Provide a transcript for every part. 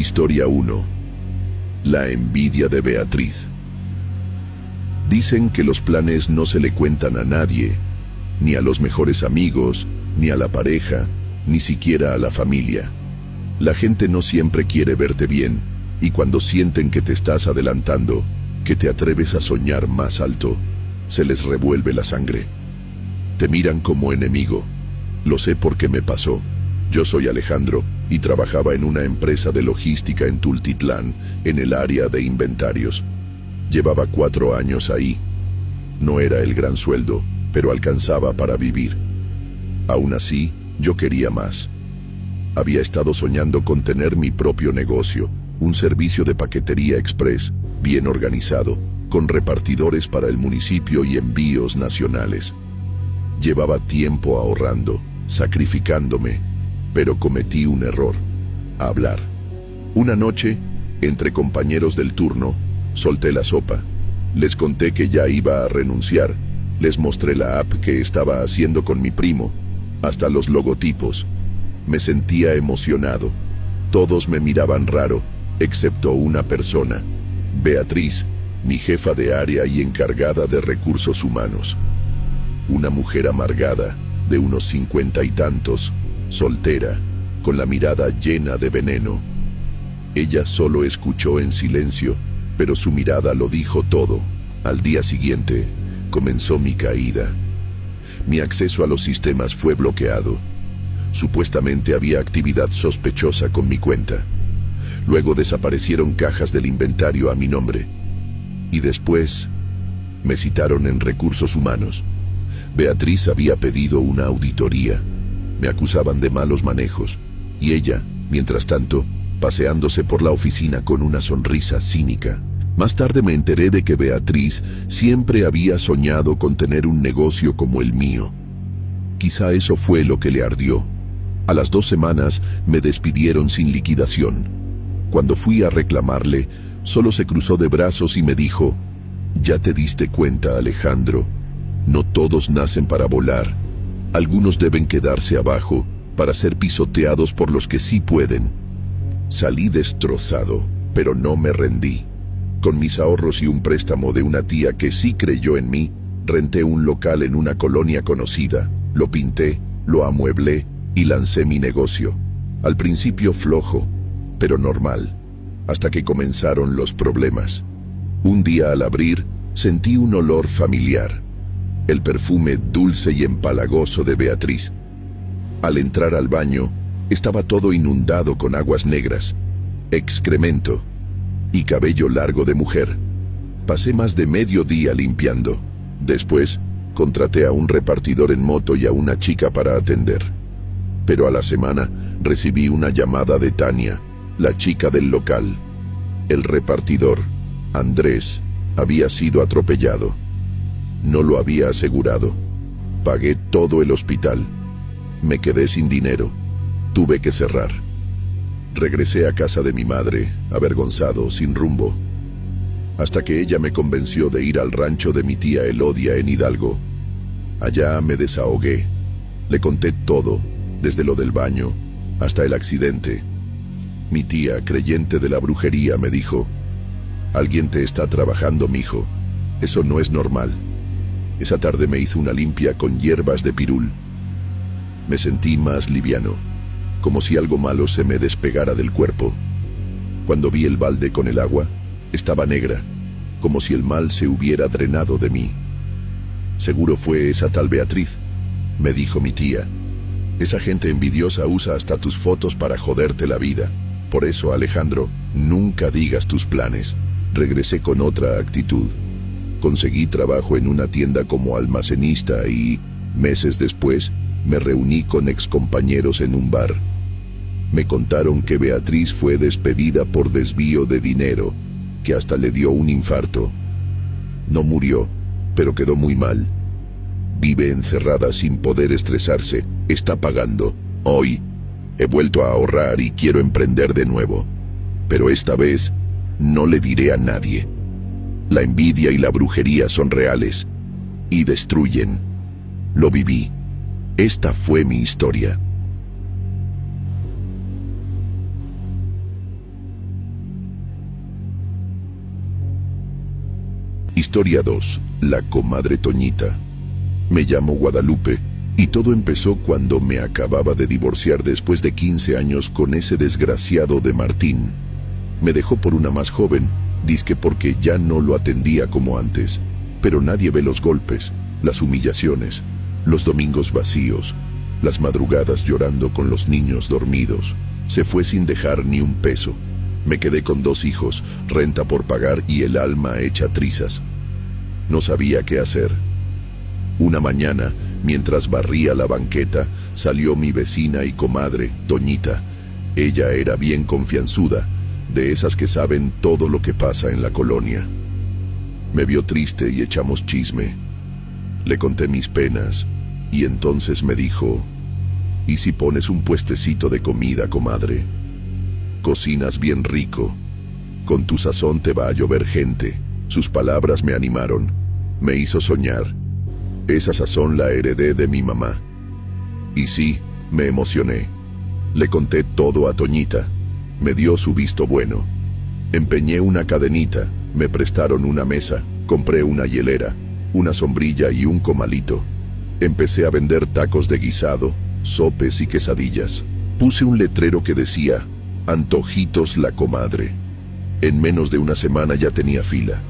Historia 1. La envidia de Beatriz. Dicen que los planes no se le cuentan a nadie, ni a los mejores amigos, ni a la pareja, ni siquiera a la familia. La gente no siempre quiere verte bien, y cuando sienten que te estás adelantando, que te atreves a soñar más alto, se les revuelve la sangre. Te miran como enemigo. Lo sé porque me pasó. Yo soy Alejandro y trabajaba en una empresa de logística en Tultitlán, en el área de inventarios. Llevaba 4 años ahí. No era el gran sueldo, pero alcanzaba para vivir. Aún así, yo quería más. Había estado soñando con tener mi propio negocio, un servicio de paquetería express, bien organizado, con repartidores para el municipio y envíos nacionales. Llevaba tiempo ahorrando, sacrificándome, pero cometí un error: hablar. Una noche, entre compañeros del turno, solté la sopa. Les conté que ya iba a renunciar. Les mostré la app que estaba haciendo con mi primo, hasta los logotipos. Me sentía emocionado. Todos me miraban raro, excepto una persona, Beatriz, mi jefa de área y encargada de recursos humanos. Una mujer amargada, de unos 50 y tantos, soltera, con la mirada llena de veneno. Ella solo escuchó en silencio, pero su mirada lo dijo todo. Al día siguiente, comenzó mi caída. Mi acceso a los sistemas fue bloqueado. Supuestamente había actividad sospechosa con mi cuenta. Luego desaparecieron cajas del inventario a mi nombre. Y después, me citaron en recursos humanos. Beatriz había pedido una auditoría. Me acusaban de malos manejos. Y ella, mientras tanto, paseándose por la oficina con una sonrisa cínica. Más tarde me enteré de que Beatriz siempre había soñado con tener un negocio como el mío. Quizá eso fue lo que le ardió. A las 2 semanas me despidieron sin liquidación. Cuando fui a reclamarle, solo se cruzó de brazos y me dijo: «Ya te diste cuenta, Alejandro. No todos nacen para volar. Algunos deben quedarse abajo para ser pisoteados por los que sí pueden». Salí destrozado, pero no me rendí. Con mis ahorros y un préstamo de una tía que sí creyó en mí, renté un local en una colonia conocida, lo pinté, lo amueblé y lancé mi negocio. Al principio flojo, pero normal, hasta que comenzaron los problemas. Un día al abrir, sentí un olor familiar, el perfume dulce y empalagoso de Beatriz. Al entrar al baño, estaba todo inundado con aguas negras, excremento y cabello largo de mujer. Pasé más de medio día limpiando. Después, contraté a un repartidor en moto y a una chica para atender. Pero a la semana recibí una llamada de Tania, la chica del local. El repartidor, Andrés, había sido atropellado. No lo había asegurado. Pagué todo el hospital. Me quedé sin dinero. Tuve que cerrar. Regresé a casa de mi madre, avergonzado, sin rumbo, hasta que ella me convenció de ir al rancho de mi tía Elodia en Hidalgo. Allá me desahogué. Le conté todo, desde lo del baño hasta el accidente. Mi tía, creyente de la brujería, me dijo: «Alguien te está trabajando, mijo. Eso no es normal». Esa tarde me hizo una limpia con hierbas de pirul. Me sentí más liviano, como si algo malo se me despegara del cuerpo. Cuando vi el balde con el agua, estaba negra, como si el mal se hubiera drenado de mí. «Seguro fue esa tal Beatriz», me dijo mi tía. «Esa gente envidiosa usa hasta tus fotos para joderte la vida. Por eso, Alejandro, nunca digas tus planes». Regresé con otra actitud. Conseguí trabajo en una tienda como almacenista y, meses después, me reuní con excompañeros en un bar. Me contaron que Beatriz fue despedida por desvío de dinero, que hasta le dio un infarto. No murió, pero quedó muy mal. Vive encerrada sin poder estresarse, está pagando. Hoy he vuelto a ahorrar y quiero emprender de nuevo. Pero esta vez no le diré a nadie. La envidia y la brujería son reales y destruyen. Lo viví. Esta fue mi historia. Historia 2. La comadre Toñita. Me llamo Guadalupe y todo empezó cuando me acababa de divorciar después de 15 años con ese desgraciado de Martín. Me dejó por una más joven, dizque porque ya no lo atendía como antes. Pero nadie ve los golpes, las humillaciones, los domingos vacíos, las madrugadas llorando con los niños dormidos. Se fue sin dejar ni un peso. Me quedé con 2 hijos, renta por pagar y el alma hecha trizas. No sabía qué hacer. Una mañana, mientras barría la banqueta, salió mi vecina y comadre, Toñita. Ella era bien confianzuda, de esas que saben todo lo que pasa en la colonia. Me vio triste y echamos chisme. Le conté mis penas y entonces me dijo: ¿y si pones un puestecito de comida, comadre? Cocinas bien rico. Con tu sazón te va a llover gente. Sus palabras me animaron. Me hizo soñar. Esa sazón la heredé de mi mamá. Y sí, me emocioné. Le conté todo a Toñita. Me dio su visto bueno. Empeñé una cadenita, me prestaron una mesa, compré una hielera, una sombrilla y un comalito. Empecé a vender tacos de guisado, sopes y quesadillas. Puse un letrero que decía: Antojitos la comadre. En menos de una semana ya tenía fila.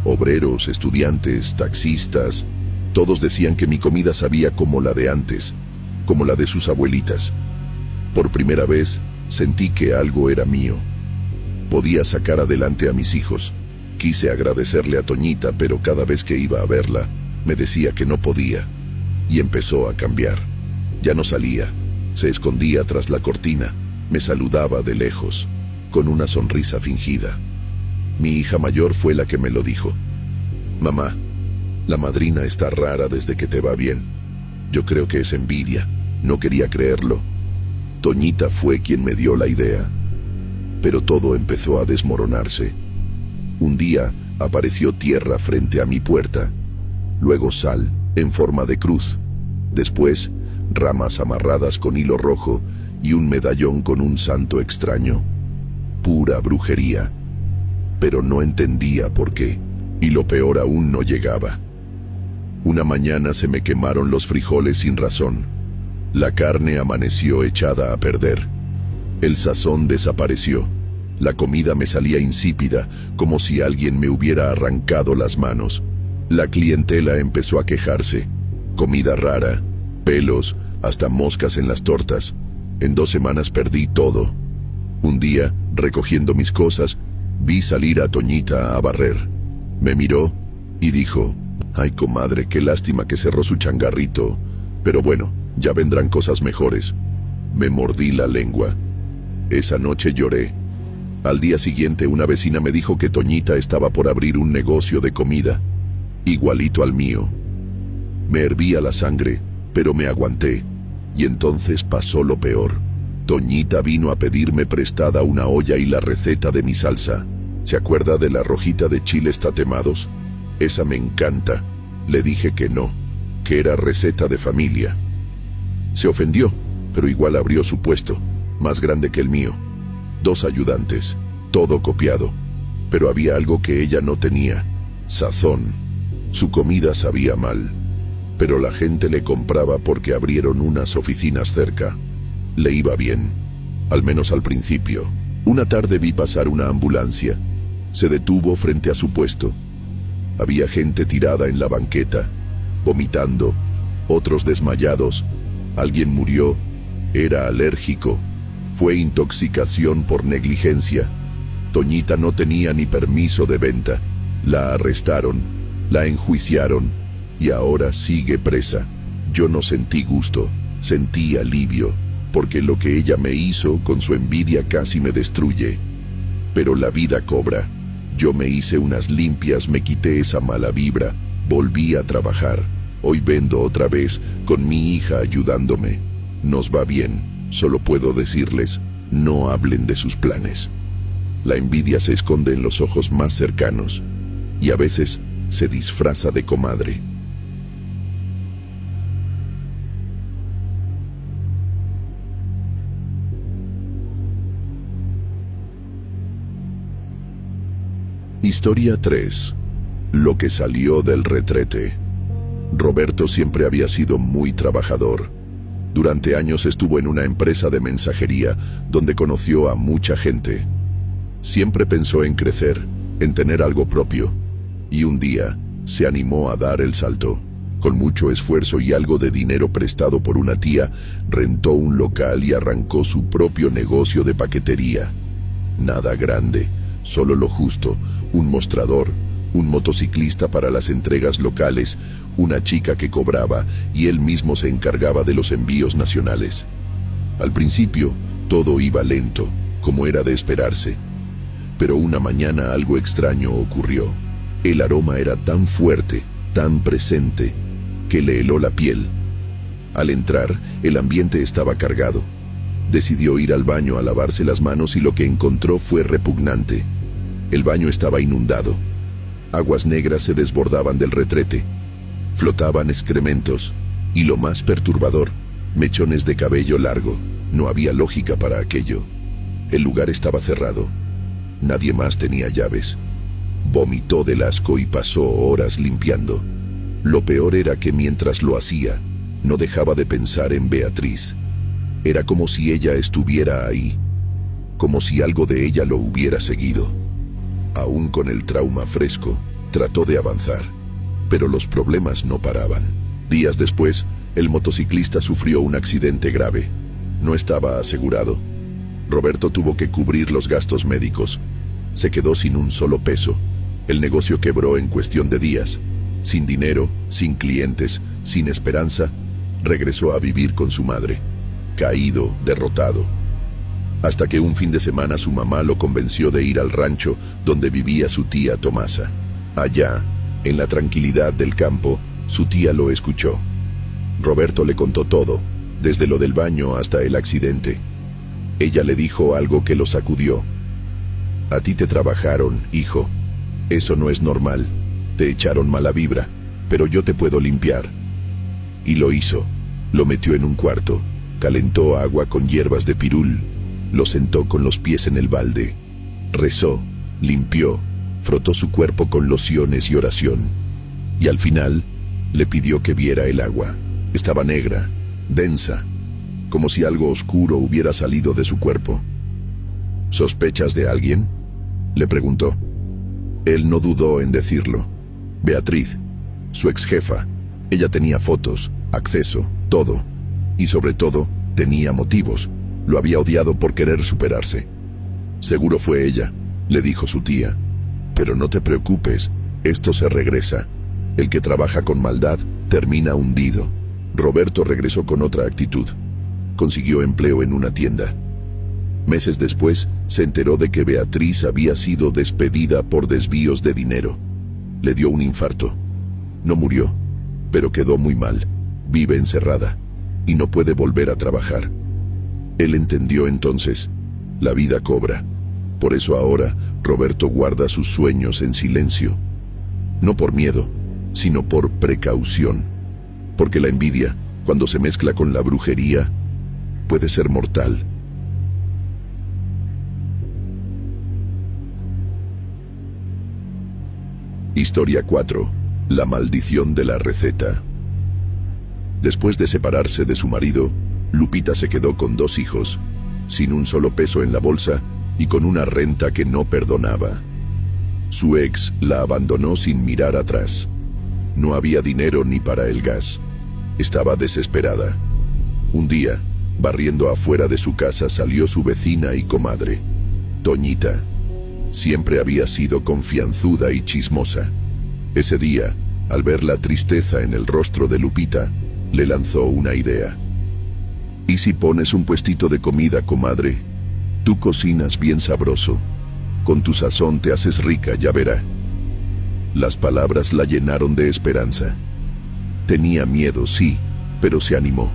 Obreros, estudiantes, taxistas, todos decían que mi comida sabía como la de antes, como la de sus abuelitas. Por primera vez sentí que algo era mío. Podía sacar adelante a mis hijos. Quise agradecerle a Toñita, pero cada vez que iba a verla, me decía que no podía. Y empezó a cambiar. Ya no salía, se escondía tras la cortina. Me saludaba de lejos, con una sonrisa fingida. Mi hija mayor fue la que me lo dijo. Mamá, la madrina está rara desde que te va bien. Yo creo que es envidia. No quería creerlo. Toñita fue quien me dio la idea. Pero todo empezó a desmoronarse. Un día apareció tierra frente a mi puerta. Luego sal en forma de cruz. Después, ramas amarradas con hilo rojo y un medallón con un santo extraño. Pura brujería. Pero no entendía por qué, y lo peor aún no llegaba. Una mañana se me quemaron los frijoles sin razón. La carne amaneció echada a perder. El sazón desapareció. La comida me salía insípida, como si alguien me hubiera arrancado las manos. La clientela empezó a quejarse. Comida rara, pelos, hasta moscas en las tortas. En 2 semanas perdí todo. Un día, recogiendo mis cosas, vi salir a Toñita a barrer. Me miró y dijo: «Ay, comadre, qué lástima que cerró su changarrito. Pero bueno, ya vendrán cosas mejores». Me mordí la lengua. Esa noche lloré. Al día siguiente, una vecina me dijo que Toñita estaba por abrir un negocio de comida, igualito al mío. Me hervía la sangre, pero me aguanté. Y entonces pasó lo peor. Toñita vino a pedirme prestada una olla y la receta de mi salsa. ¿Se acuerda de la rojita de chiles tatemados? Esa me encanta. Le dije que no, que era receta de familia. Se ofendió, pero igual abrió su puesto, más grande que el mío. 2 ayudantes, todo copiado. Pero había algo que ella no tenía: sazón. Su comida sabía mal. Pero la gente le compraba porque abrieron unas oficinas cerca. Le iba bien, al menos al principio. Una tarde vi pasar una ambulancia. Se detuvo frente a su puesto. Había gente tirada en la banqueta, vomitando, otros desmayados. Alguien murió. Era alérgico. Fue intoxicación por negligencia. Toñita no tenía ni permiso de venta. La arrestaron, la enjuiciaron y ahora sigue presa. Yo no sentí gusto, sentí alivio, porque lo que ella me hizo con su envidia casi me destruye. Pero la vida cobra. Yo me hice unas limpias, me quité esa mala vibra, volví a trabajar. Hoy vendo otra vez, con mi hija ayudándome. Nos va bien, solo puedo decirles, no hablen de sus planes. La envidia se esconde en los ojos más cercanos, y a veces se disfraza de comadre. Historia 3. Lo que salió del retrete. Roberto siempre había sido muy trabajador. Durante años estuvo en una empresa de mensajería donde conoció a mucha gente. Siempre pensó en crecer, en tener algo propio, y un día se animó a dar el salto. Con mucho esfuerzo y algo de dinero prestado por una tía, rentó un local y arrancó su propio negocio de paquetería. Nada grande, solo lo justo: un mostrador, un motociclista para las entregas locales, una chica que cobraba, y él mismo se encargaba de los envíos nacionales. Al principio, todo iba lento, como era de esperarse. Pero una mañana algo extraño ocurrió. El aroma era tan fuerte, tan presente, que le heló la piel. Al entrar, el ambiente estaba cargado. Decidió ir al baño a lavarse las manos y lo que encontró fue repugnante. El baño estaba inundado. Aguas negras se desbordaban del retrete. Flotaban excrementos. Y lo más perturbador, mechones de cabello largo. No había lógica para aquello. El lugar estaba cerrado. Nadie más tenía llaves. Vomitó del asco y pasó horas limpiando. Lo peor era que mientras lo hacía, no dejaba de pensar en Beatriz. Era como si ella estuviera ahí, como si algo de ella lo hubiera seguido. Aún con el trauma fresco, trató de avanzar, pero los problemas no paraban. Días después, el motociclista sufrió un accidente grave. No estaba asegurado. Roberto tuvo que cubrir los gastos médicos. Se quedó sin un solo peso. El negocio quebró en cuestión de días. Sin dinero, sin clientes, sin esperanza, regresó a vivir con su madre, caído, derrotado. Hasta que un fin de semana su mamá lo convenció de ir al rancho donde vivía su tía Tomasa. Allá, en la tranquilidad del campo, su tía lo escuchó. Roberto le contó todo, desde lo del baño hasta el accidente. Ella le dijo algo que lo sacudió. A ti te trabajaron, hijo. Eso no es normal. Te echaron mala vibra, pero yo te puedo limpiar. Y lo hizo. Lo metió en un cuarto, calentó agua con hierbas de pirul, lo sentó con los pies en el balde, rezó, limpió, frotó su cuerpo con lociones y oración. Y al final, le pidió que viera el agua. Estaba negra, densa, como si algo oscuro hubiera salido de su cuerpo. ¿Sospechas de alguien?, le preguntó. Él no dudó en decirlo. Beatriz, su ex jefa. Ella tenía fotos, acceso, todo. Y sobre todo, tenía motivos. Lo había odiado por querer superarse. Seguro fue ella, le dijo su tía. Pero no te preocupes, esto se regresa. El que trabaja con maldad termina hundido. Roberto regresó con otra actitud. Consiguió empleo en una tienda. Meses después, se enteró de que Beatriz había sido despedida por desvíos de dinero. Le dio un infarto. No murió, pero quedó muy mal. Vive encerrada y no puede volver a trabajar. Él entendió entonces: la vida cobra. Por eso ahora, Roberto guarda sus sueños en silencio. No por miedo, sino por precaución. Porque la envidia, cuando se mezcla con la brujería, puede ser mortal. Historia 4. La maldición de la receta. Después de separarse de su marido, Lupita se quedó con 2 hijos, sin un solo peso en la bolsa y con una renta que no perdonaba. Su ex la abandonó sin mirar atrás. No había dinero ni para el gas. Estaba desesperada. Un día, barriendo afuera de su casa, salió su vecina y comadre, Toñita. Siempre había sido confianzuda y chismosa. Ese día, al ver la tristeza en el rostro de Lupita, le lanzó una idea. ¿Y si pones un puestito de comida, comadre? Tú cocinas bien sabroso. Con tu sazón te haces rica, ya verá. Las palabras la llenaron de esperanza. Tenía miedo, sí, pero se animó.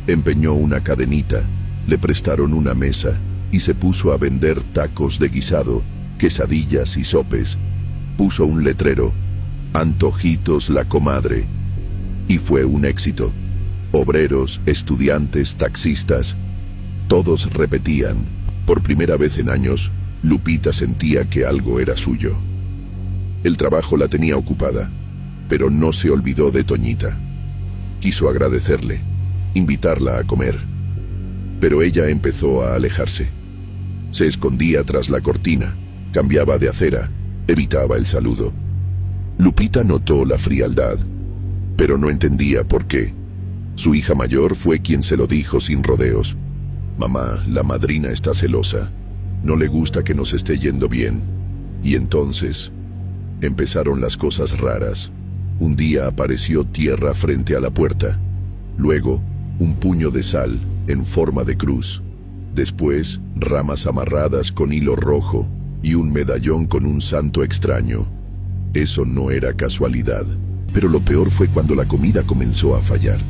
Empeñó una cadenita, le prestaron una mesa y se puso a vender tacos de guisado, quesadillas y sopes. Puso un letrero: Antojitos la comadre. Y fue un éxito. Obreros, estudiantes, taxistas, todos repetían. Por primera vez en años, Lupita sentía que algo era suyo. El trabajo la tenía ocupada, pero no se olvidó de Toñita. Quiso agradecerle, invitarla a comer, pero ella empezó a alejarse. Se escondía tras la cortina, cambiaba de acera, evitaba el saludo. Lupita notó la frialdad, pero no entendía por qué. Su hija mayor fue quien se lo dijo sin rodeos. Mamá, la madrina está celosa. No le gusta que nos esté yendo bien. Y entonces empezaron las cosas raras. Un día apareció tierra frente a la puerta. Luego, un puño de sal en forma de cruz. Después, ramas amarradas con hilo rojo y un medallón con un santo extraño. Eso no era casualidad, pero lo peor fue cuando la comida comenzó a fallar.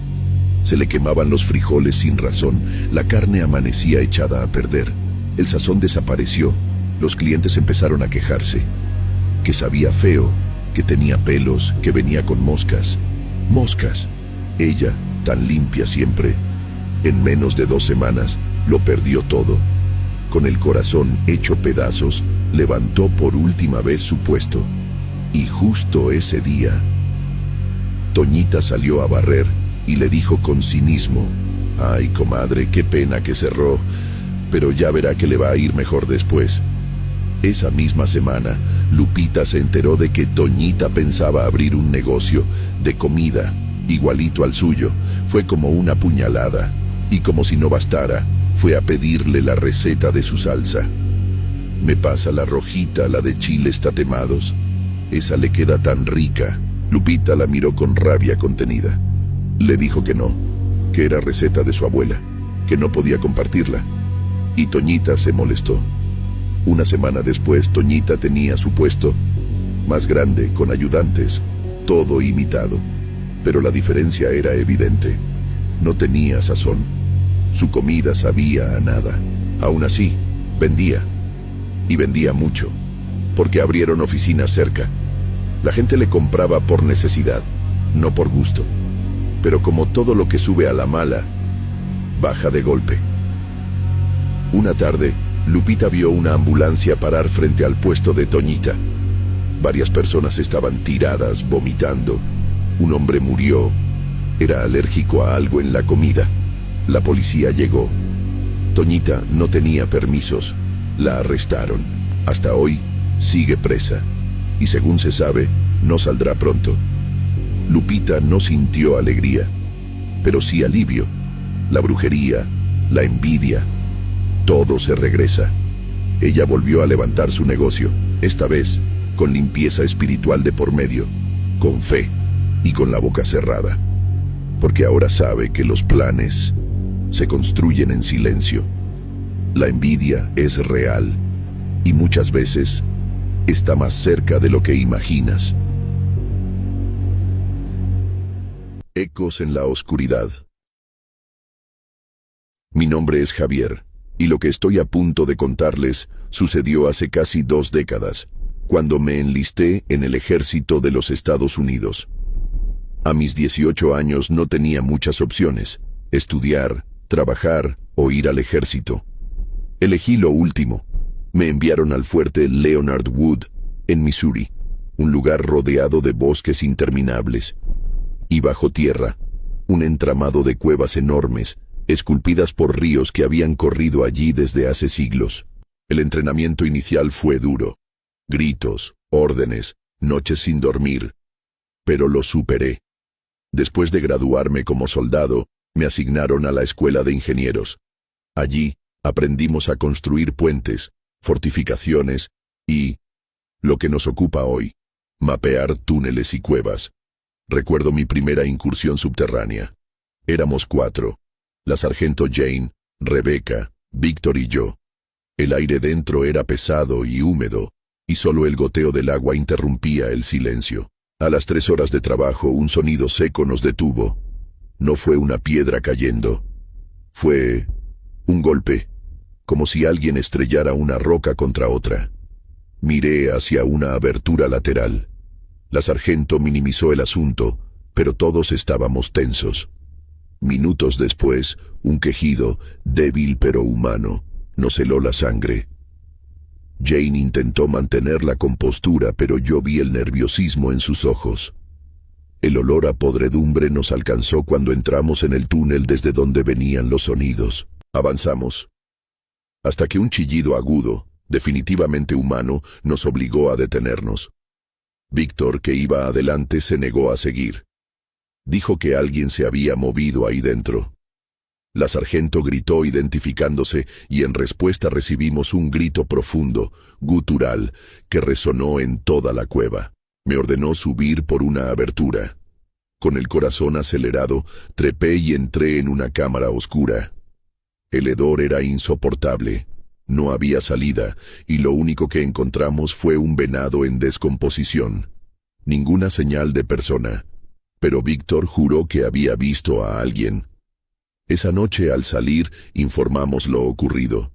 Se le quemaban los frijoles sin razón, la carne amanecía echada a perder, el sazón desapareció, los clientes empezaron a quejarse, que sabía feo, que tenía pelos, que venía con moscas. Moscas. Ella, tan limpia siempre, en menos de 2 semanas, lo perdió todo. Con el corazón hecho pedazos, levantó por última vez su puesto. Y justo ese día, Toñita salió a barrer y le dijo con cinismo: «Ay, comadre, qué pena que cerró, pero ya verá que le va a ir mejor después». Esa misma semana, Lupita se enteró de que Toñita pensaba abrir un negocio de comida, igualito al suyo. Fue como una puñalada, y como si no bastara, fue a pedirle la receta de su salsa. «¿Me pasa la rojita, la de chiles tatemados? Esa le queda tan rica». Lupita la miró con rabia contenida. Le dijo que no, que era receta de su abuela, que no podía compartirla. Y Toñita se molestó. Una semana después, Toñita tenía su puesto, más grande, con ayudantes, todo imitado. Pero la diferencia era evidente. No tenía sazón. Su comida sabía a nada. Aún así, vendía. Y vendía mucho, porque abrieron oficinas cerca. La gente le compraba por necesidad, no por gusto. Pero como todo lo que sube a la mala, baja de golpe. Una tarde, Lupita vio una ambulancia parar frente al puesto de Toñita. Varias personas estaban tiradas, vomitando. Un hombre murió. Era alérgico a algo en la comida. La policía llegó. Toñita no tenía permisos. La arrestaron. Hasta hoy, sigue presa. Y según se sabe, no saldrá pronto. Lupita no sintió alegría, pero sí alivio. La brujería, la envidia, todo se regresa. Ella volvió a levantar su negocio, esta vez con limpieza espiritual de por medio, con fe y con la boca cerrada, porque ahora sabe que los planes se construyen en silencio. La envidia es real y muchas veces está más cerca de lo que imaginas. Ecos en la oscuridad. Mi nombre es Javier, y lo que estoy a punto de contarles sucedió hace casi 2 décadas, cuando me enlisté en el ejército de los Estados Unidos. A mis 18 años no tenía muchas opciones: estudiar, trabajar o ir al ejército. Elegí lo último. Me enviaron al fuerte Leonard Wood, en Missouri, un lugar rodeado de bosques interminables. Y bajo tierra, un entramado de cuevas enormes, esculpidas por ríos que habían corrido allí desde hace siglos. El entrenamiento inicial fue duro. Gritos, órdenes, noches sin dormir. Pero lo superé. Después de graduarme como soldado, me asignaron a la escuela de ingenieros. Allí, aprendimos a construir puentes, fortificaciones y, lo que nos ocupa hoy, mapear túneles y cuevas. Recuerdo mi primera incursión subterránea. Éramos 4. La sargento Jane, Rebecca, Víctor y yo. El aire dentro era pesado y húmedo, y solo el goteo del agua interrumpía el silencio. A las 3 horas de trabajo, un sonido seco nos detuvo. No fue una piedra cayendo. Fue un golpe, como si alguien estrellara una roca contra otra. Miré hacia una abertura lateral. La sargento minimizó el asunto, pero todos estábamos tensos. Minutos después, un quejido, débil pero humano, nos heló la sangre. Jane intentó mantener la compostura, pero yo vi el nerviosismo en sus ojos. El olor a podredumbre nos alcanzó cuando entramos en el túnel desde donde venían los sonidos. Avanzamos, hasta que un chillido agudo, definitivamente humano, nos obligó a detenernos. Víctor, que iba adelante, se negó a seguir. Dijo que alguien se había movido ahí dentro. La sargento gritó identificándose y en respuesta recibimos un grito profundo, gutural, que resonó en toda la cueva. Me ordenó subir por una abertura. Con el corazón acelerado, trepé y entré en una cámara oscura. El hedor era insoportable. No había salida, y lo único que encontramos fue un venado en descomposición. Ninguna señal de persona. Pero Víctor juró que había visto a alguien. Esa noche, al salir, informamos lo ocurrido.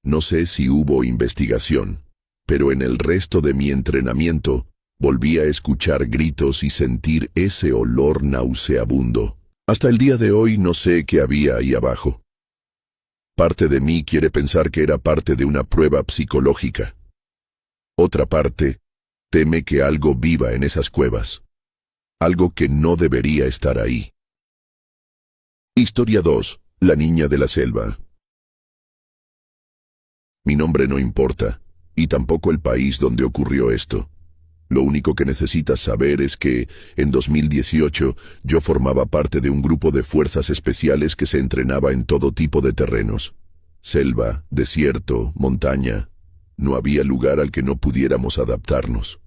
No sé si hubo investigación, pero en el resto de mi entrenamiento, volví a escuchar gritos y sentir ese olor nauseabundo. Hasta el día de hoy no sé qué había ahí abajo. Parte de mí quiere pensar que era parte de una prueba psicológica. Otra parte teme que algo viva en esas cuevas. Algo que no debería estar ahí. Historia 2. La niña de la selva. Mi nombre no importa, y tampoco el país donde ocurrió esto. Lo único que necesitas saber es que, en 2018, yo formaba parte de un grupo de fuerzas especiales que se entrenaba en todo tipo de terrenos. Selva, desierto, montaña. No había lugar al que no pudiéramos adaptarnos.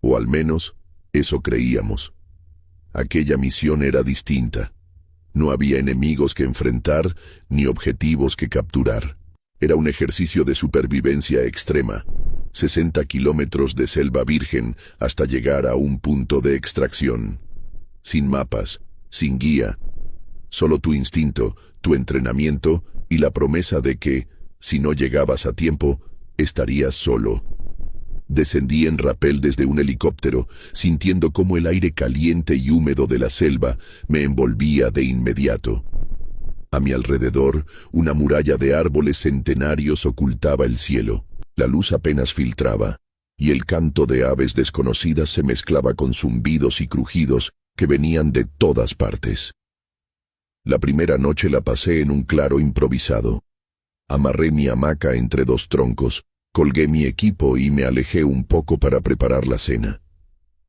O al menos, eso creíamos. Aquella misión era distinta. No había enemigos que enfrentar, ni objetivos que capturar. Era un ejercicio de supervivencia extrema. 60 kilómetros de selva virgen hasta llegar a un punto de extracción. Sin mapas, sin guía. Solo tu instinto, tu entrenamiento y la promesa de que, si no llegabas a tiempo, estarías solo. Descendí en rapel desde un helicóptero, sintiendo cómo el aire caliente y húmedo de la selva me envolvía de inmediato. A mi alrededor, una muralla de árboles centenarios ocultaba el cielo. La luz apenas filtraba, y el canto de aves desconocidas se mezclaba con zumbidos y crujidos que venían de todas partes. La primera noche la pasé en un claro improvisado. Amarré mi hamaca entre dos troncos, colgué mi equipo y me alejé un poco para preparar la cena.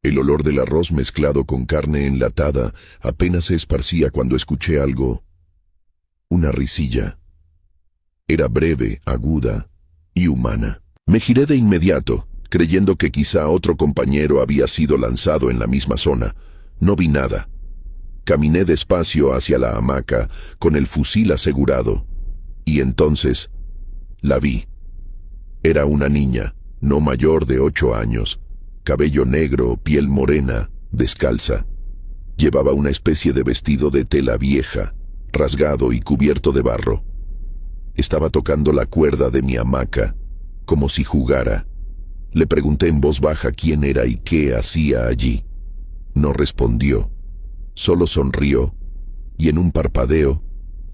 El olor del arroz mezclado con carne enlatada apenas se esparcía cuando escuché algo. Una risilla. Era breve, aguda y humana. Me giré de inmediato, creyendo que quizá otro compañero había sido lanzado en la misma zona. No vi nada. Caminé despacio hacia la hamaca, con el fusil asegurado. Y entonces, la vi. Era una niña, no mayor de 8 años, cabello negro, piel morena, descalza. Llevaba una especie de vestido de tela vieja, rasgado y cubierto de barro. Estaba tocando la cuerda de mi hamaca, como si jugara. Le pregunté en voz baja quién era y qué hacía allí. No respondió, solo sonrió, y en un parpadeo,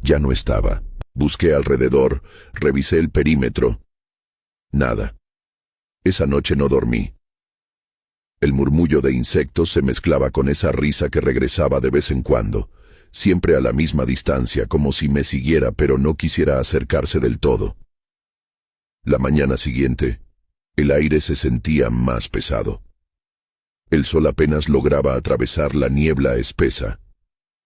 ya no estaba. Busqué alrededor, revisé el perímetro. Nada. Esa noche no dormí. El murmullo de insectos se mezclaba con esa risa que regresaba de vez en cuando, siempre a la misma distancia, como si me siguiera pero no quisiera acercarse del todo. La mañana siguiente, el aire se sentía más pesado. El sol apenas lograba atravesar la niebla espesa.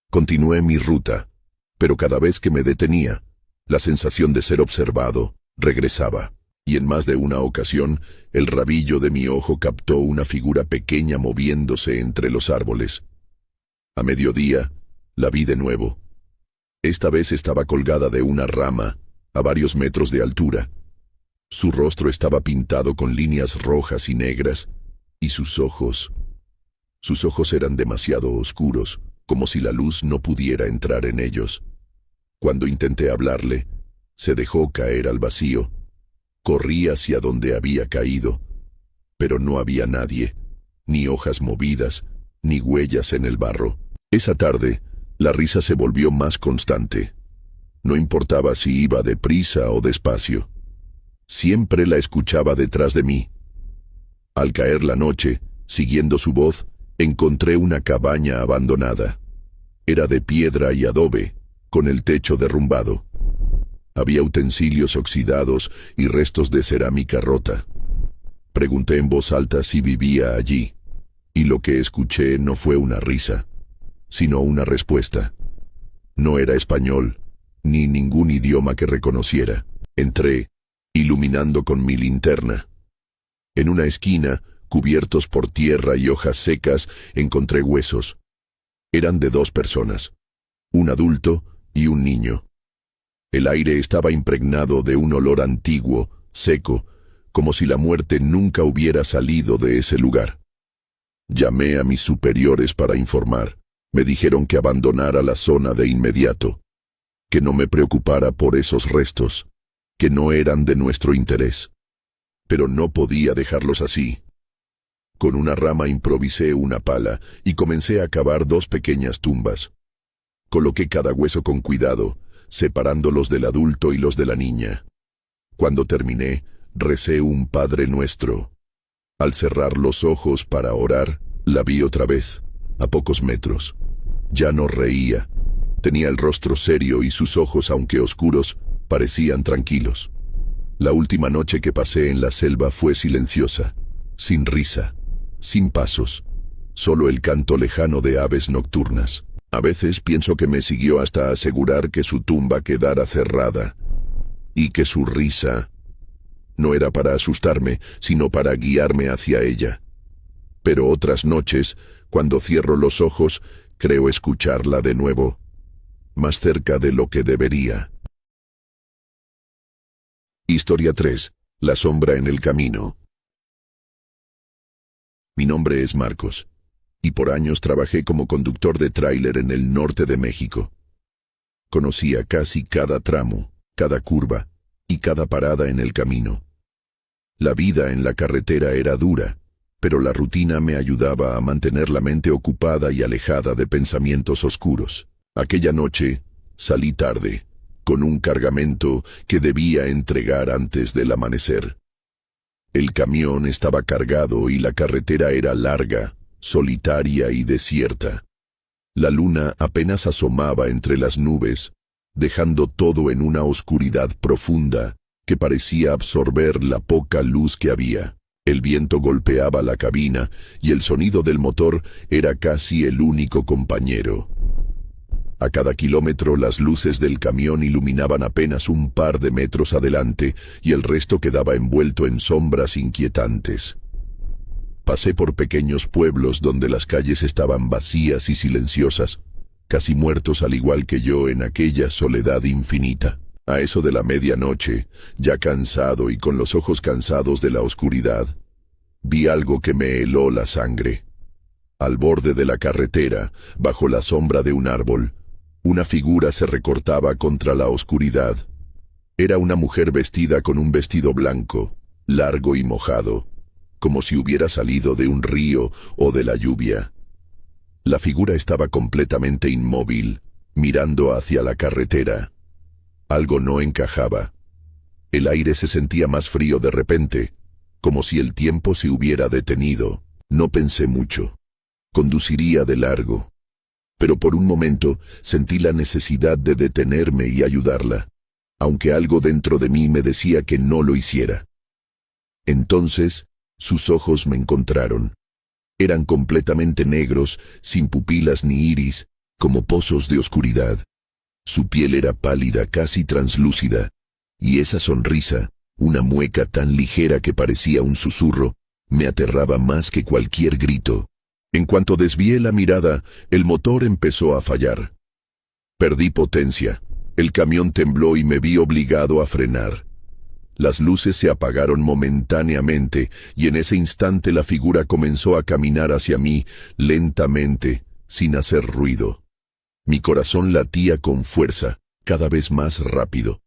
Continué mi ruta, pero cada vez que me detenía, la sensación de ser observado regresaba. Y en más de una ocasión, el rabillo de mi ojo captó una figura pequeña moviéndose entre los árboles. A mediodía, la vi de nuevo. Esta vez estaba colgada de una rama, a varios metros de altura. Su rostro estaba pintado con líneas rojas y negras, y sus ojos eran demasiado oscuros, como si la luz no pudiera entrar en ellos. Cuando intenté hablarle, se dejó caer al vacío. Corrí hacia donde había caído, pero no había nadie, ni hojas movidas, ni huellas en el barro. Esa tarde, la risa se volvió más constante. No importaba si iba deprisa o despacio. Siempre la escuchaba detrás de mí. Al caer la noche, siguiendo su voz, encontré una cabaña abandonada. Era de piedra y adobe, con el techo derrumbado. Había utensilios oxidados y restos de cerámica rota. Pregunté en voz alta si vivía allí, y lo que escuché no fue una risa, sino una respuesta. No era español, ni ningún idioma que reconociera. Entré, iluminando con mi linterna. En una esquina, cubiertos por tierra y hojas secas, encontré huesos. Eran de 2 personas, un adulto y un niño. El aire estaba impregnado de un olor antiguo, seco, como si la muerte nunca hubiera salido de ese lugar. Llamé a mis superiores para informar. Me dijeron que abandonara la zona de inmediato, que no me preocupara por esos restos, que no eran de nuestro interés. Pero no podía dejarlos así. Con una rama improvisé una pala y comencé a cavar 2 pequeñas tumbas. Coloqué cada hueso con cuidado, separándolos del adulto y los de la niña. Cuando terminé, recé un Padre Nuestro. Al cerrar los ojos para orar, la vi otra vez, a pocos metros. Ya no reía. Tenía el rostro serio y sus ojos, aunque oscuros, parecían tranquilos. La última noche que pasé en la selva fue silenciosa, sin risa, sin pasos, solo el canto lejano de aves nocturnas. A veces pienso que me siguió hasta asegurar que su tumba quedara cerrada, y que su risa no era para asustarme, sino para guiarme hacia ella. Pero otras noches, cuando cierro los ojos, creo escucharla de nuevo, más cerca de lo que debería. Historia 3. La sombra en el camino. Mi nombre es Marcos, y por años trabajé como conductor de tráiler en el norte de México. Conocía casi cada tramo, cada curva y cada parada en el camino. La vida en la carretera era dura, pero la rutina me ayudaba a mantener la mente ocupada y alejada de pensamientos oscuros. Aquella noche, salí tarde, con un cargamento que debía entregar antes del amanecer. El camión estaba cargado y la carretera era larga, solitaria y desierta. La luna apenas asomaba entre las nubes, dejando todo en una oscuridad profunda que parecía absorber la poca luz que había. El viento golpeaba la cabina y el sonido del motor era casi el único compañero. A cada kilómetro las luces del camión iluminaban apenas un par de metros adelante y el resto quedaba envuelto en sombras inquietantes. Pasé por pequeños pueblos donde las calles estaban vacías y silenciosas, casi muertos al igual que yo en aquella soledad infinita. A eso de la medianoche, ya cansado y con los ojos cansados de la oscuridad, vi algo que me heló la sangre. Al borde de la carretera, bajo la sombra de un árbol, una figura se recortaba contra la oscuridad. Era una mujer vestida con un vestido blanco, largo y mojado, como si hubiera salido de un río o de la lluvia. La figura estaba completamente inmóvil, mirando hacia la carretera. Algo no encajaba. El aire se sentía más frío de repente, como si el tiempo se hubiera detenido. No pensé mucho. Conduciría de largo. Pero por un momento sentí la necesidad de detenerme y ayudarla, aunque algo dentro de mí me decía que no lo hiciera. Entonces, sus ojos me encontraron. Eran completamente negros, sin pupilas ni iris, como pozos de oscuridad. Su piel era pálida, casi translúcida, y esa sonrisa, una mueca tan ligera que parecía un susurro, me aterraba más que cualquier grito. En cuanto desvié la mirada, el motor empezó a fallar. Perdí potencia, el camión tembló y me vi obligado a frenar. Las luces se apagaron momentáneamente y en ese instante la figura comenzó a caminar hacia mí, lentamente, sin hacer ruido. Mi corazón latía con fuerza, cada vez más rápido.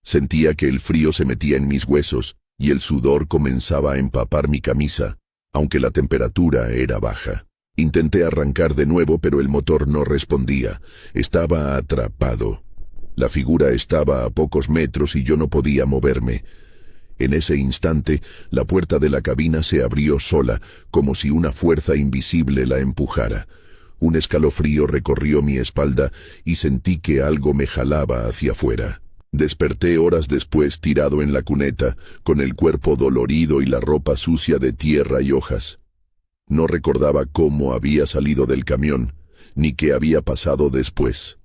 Sentía que el frío se metía en mis huesos y el sudor comenzaba a empapar mi camisa, aunque la temperatura era baja. Intenté arrancar de nuevo, pero el motor no respondía. Estaba atrapado. La figura estaba a pocos metros y yo no podía moverme. En ese instante, la puerta de la cabina se abrió sola, como si una fuerza invisible la empujara. Un escalofrío recorrió mi espalda y sentí que algo me jalaba hacia afuera. Desperté horas después tirado en la cuneta, con el cuerpo dolorido y la ropa sucia de tierra y hojas. No recordaba cómo había salido del camión, ni qué había pasado después.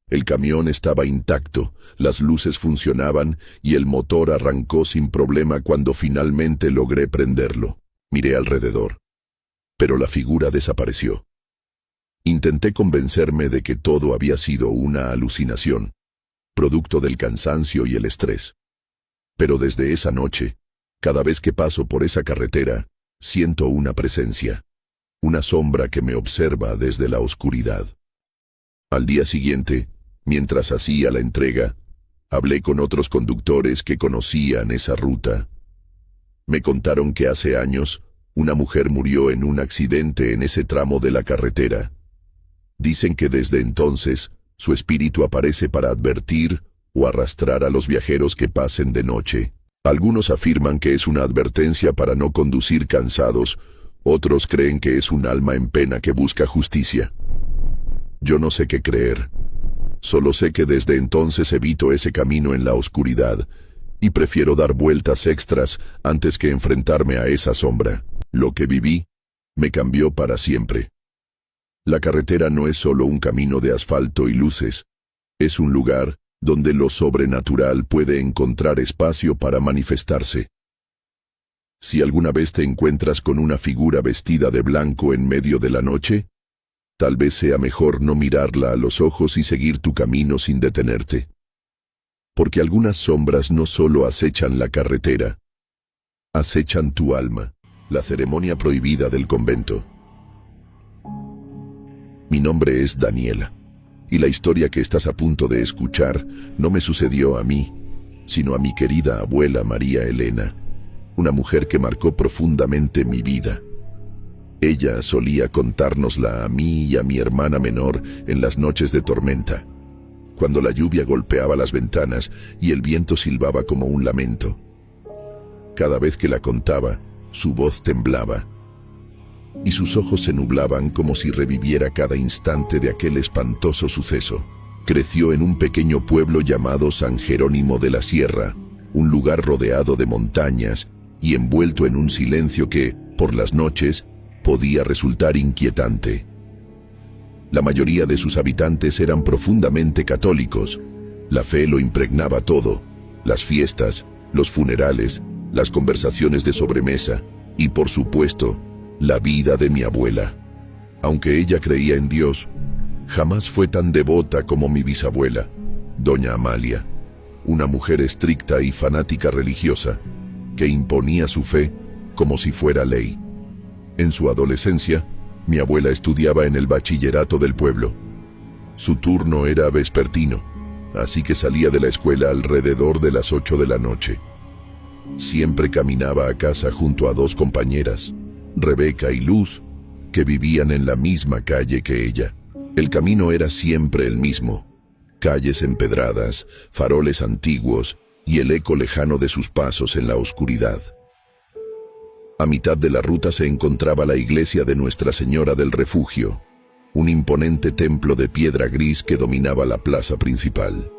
El camión estaba intacto, las luces funcionaban y el motor arrancó sin problema cuando finalmente logré prenderlo. Miré alrededor, pero la figura desapareció. Intenté convencerme de que todo había sido una alucinación, producto del cansancio y el estrés. Pero desde esa noche, cada vez que paso por esa carretera, siento una presencia, una sombra que me observa desde la oscuridad. Al día siguiente, mientras hacía la entrega, hablé con otros conductores que conocían esa ruta. Me contaron que hace años, una mujer murió en un accidente en ese tramo de la carretera. Dicen que desde entonces, su espíritu aparece para advertir o arrastrar a los viajeros que pasen de noche. Algunos afirman que es una advertencia para no conducir cansados, otros creen que es un alma en pena que busca justicia. Yo no sé qué creer. Solo sé que desde entonces evito ese camino en la oscuridad y prefiero dar vueltas extras antes que enfrentarme a esa sombra. Lo que viví me cambió para siempre. La carretera no es solo un camino de asfalto y luces, es un lugar donde lo sobrenatural puede encontrar espacio para manifestarse. Si alguna vez te encuentras con una figura vestida de blanco en medio de la noche, tal vez sea mejor no mirarla a los ojos y seguir tu camino sin detenerte. Porque algunas sombras no solo acechan la carretera, acechan tu alma. La ceremonia prohibida del convento. Mi nombre es Daniela, y la historia que estás a punto de escuchar no me sucedió a mí, sino a mi querida abuela María Elena, una mujer que marcó profundamente mi vida. Ella solía contárnosla a mí y a mi hermana menor en las noches de tormenta, cuando la lluvia golpeaba las ventanas y el viento silbaba como un lamento. Cada vez que la contaba, su voz temblaba, y sus ojos se nublaban como si reviviera cada instante de aquel espantoso suceso. Creció en un pequeño pueblo llamado San Jerónimo de la Sierra, un lugar rodeado de montañas y envuelto en un silencio que, por las noches, podía resultar inquietante. La mayoría de sus habitantes eran profundamente católicos. La fe lo impregnaba todo: las fiestas, los funerales, las conversaciones de sobremesa y, por supuesto, la vida de mi abuela. Aunque ella creía en Dios, jamás fue tan devota como mi bisabuela, doña Amalia, una mujer estricta y fanática religiosa, que imponía su fe como si fuera ley. En su adolescencia, mi abuela estudiaba en el bachillerato del pueblo. Su turno era vespertino, así que salía de la escuela alrededor de las 8 de la noche. Siempre caminaba a casa junto a dos compañeras, Rebeca y Luz, que vivían en la misma calle que ella. El camino era siempre el mismo: calles empedradas, faroles antiguos y el eco lejano de sus pasos en la oscuridad. A mitad de la ruta se encontraba la iglesia de Nuestra Señora del Refugio, un imponente templo de piedra gris que dominaba la plaza principal.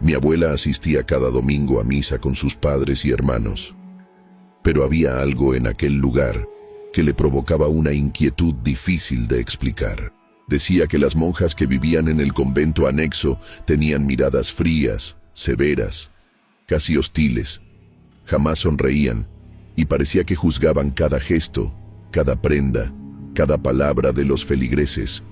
Mi abuela asistía cada domingo a misa con sus padres y hermanos. Pero había algo en aquel lugar que le provocaba una inquietud difícil de explicar. Decía que las monjas que vivían en el convento anexo tenían miradas frías, severas, casi hostiles. Jamás sonreían, y parecía que juzgaban cada gesto, cada prenda, cada palabra de los feligreses.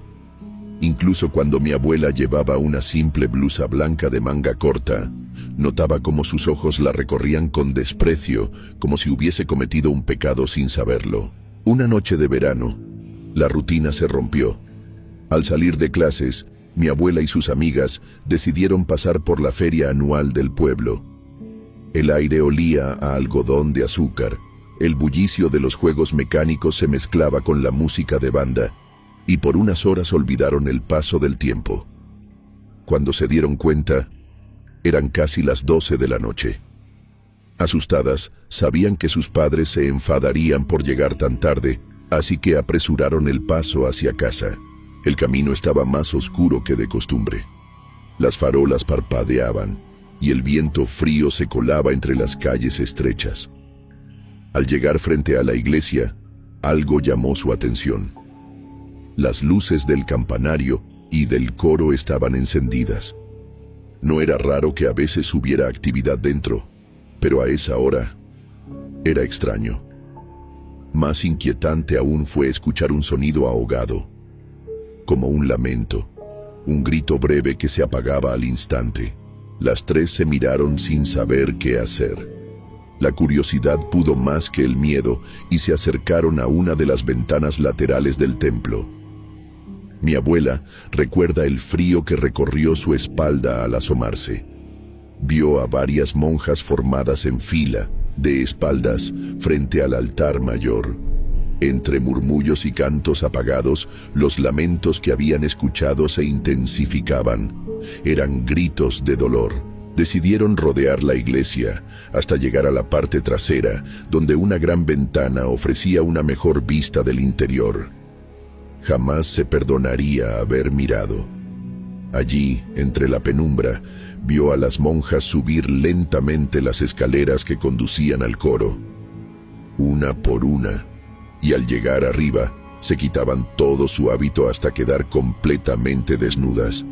Incluso cuando mi abuela llevaba una simple blusa blanca de manga corta, notaba cómo sus ojos la recorrían con desprecio, como si hubiese cometido un pecado sin saberlo. Una noche de verano, la rutina se rompió. Al salir de clases, mi abuela y sus amigas decidieron pasar por la feria anual del pueblo. El aire olía a algodón de azúcar, el bullicio de los juegos mecánicos se mezclaba con la música de banda, y por unas horas olvidaron el paso del tiempo. Cuando se dieron cuenta, eran casi las 12 de la noche. Asustadas, sabían que sus padres se enfadarían por llegar tan tarde, así que apresuraron el paso hacia casa. El camino estaba más oscuro que de costumbre. Las farolas parpadeaban y el viento frío se colaba entre las calles estrechas. Al llegar frente a la iglesia, algo llamó su atención. Las luces del campanario y del coro estaban encendidas. No era raro que a veces hubiera actividad dentro, pero a esa hora era extraño. Más inquietante aún fue escuchar un sonido ahogado, como un lamento, un grito breve que se apagaba al instante. Las tres se miraron sin saber qué hacer. La curiosidad pudo más que el miedo y se acercaron a una de las ventanas laterales del templo. Mi abuela recuerda el frío que recorrió su espalda al asomarse. Vio a varias monjas formadas en fila, de espaldas, frente al altar mayor. Entre murmullos y cantos apagados, los lamentos que habían escuchado se intensificaban. Eran gritos de dolor. Decidieron rodear la iglesia hasta llegar a la parte trasera, donde una gran ventana ofrecía una mejor vista del interior. Jamás se perdonaría haber mirado. Allí, entre la penumbra, vio a las monjas subir lentamente las escaleras que conducían al coro. Una por una, y al llegar arriba, se quitaban todo su hábito hasta quedar completamente desnudas.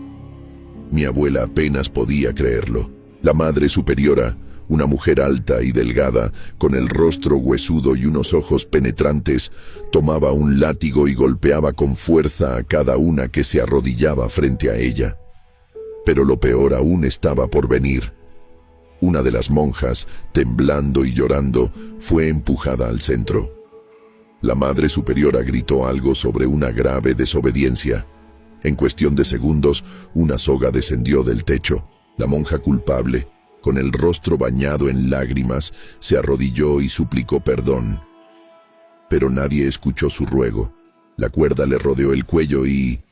Mi abuela apenas podía creerlo. La Madre Superiora, una mujer alta y delgada, con el rostro huesudo y unos ojos penetrantes, tomaba un látigo y golpeaba con fuerza a cada una que se arrodillaba frente a ella. Pero lo peor aún estaba por venir. Una de las monjas, temblando y llorando, fue empujada al centro. La Madre Superiora gritó algo sobre una grave desobediencia. En cuestión de segundos, una soga descendió del techo. La monja culpable, con el rostro bañado en lágrimas, se arrodilló y suplicó perdón. Pero nadie escuchó su ruego. La cuerda le rodeó el cuello y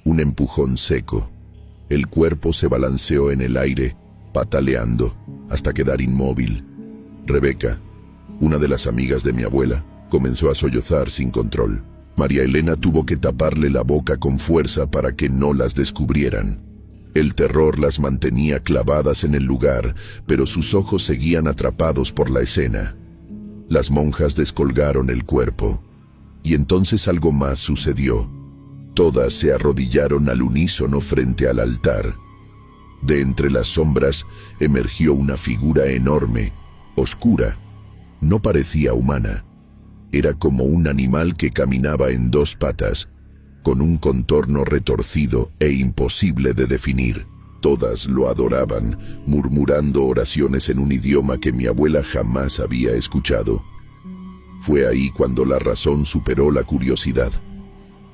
un empujón seco. El cuerpo se balanceó en el aire, pataleando, hasta quedar inmóvil. Rebeca, una de las amigas de mi abuela, comenzó a sollozar sin control. María Elena tuvo que taparle la boca con fuerza para que no las descubrieran. El terror las mantenía clavadas en el lugar, pero sus ojos seguían atrapados por la escena. Las monjas descolgaron el cuerpo, y entonces algo más sucedió. Todas se arrodillaron al unísono frente al altar. De entre las sombras emergió una figura enorme, oscura. No parecía humana. Era como un animal que caminaba en dos patas, con un contorno retorcido e imposible de definir. Todas lo adoraban, murmurando oraciones en un idioma que mi abuela jamás había escuchado. Fue ahí cuando la razón superó la curiosidad.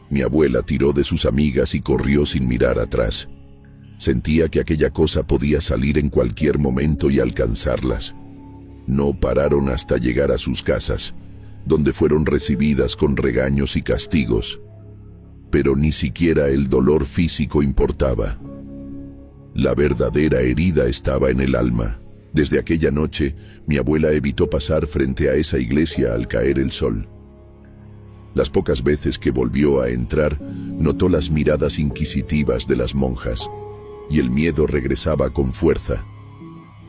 Mi abuela tiró de sus amigas y corrió sin mirar atrás. Sentía que aquella cosa podía salir en cualquier momento y alcanzarlas. No pararon hasta llegar a sus casas, donde fueron recibidas con regaños y castigos. Pero ni siquiera el dolor físico importaba. La verdadera herida estaba en el alma. Desde aquella noche, mi abuela evitó pasar frente a esa iglesia al caer el sol. Las pocas veces que volvió a entrar, notó las miradas inquisitivas de las monjas, y el miedo regresaba con fuerza.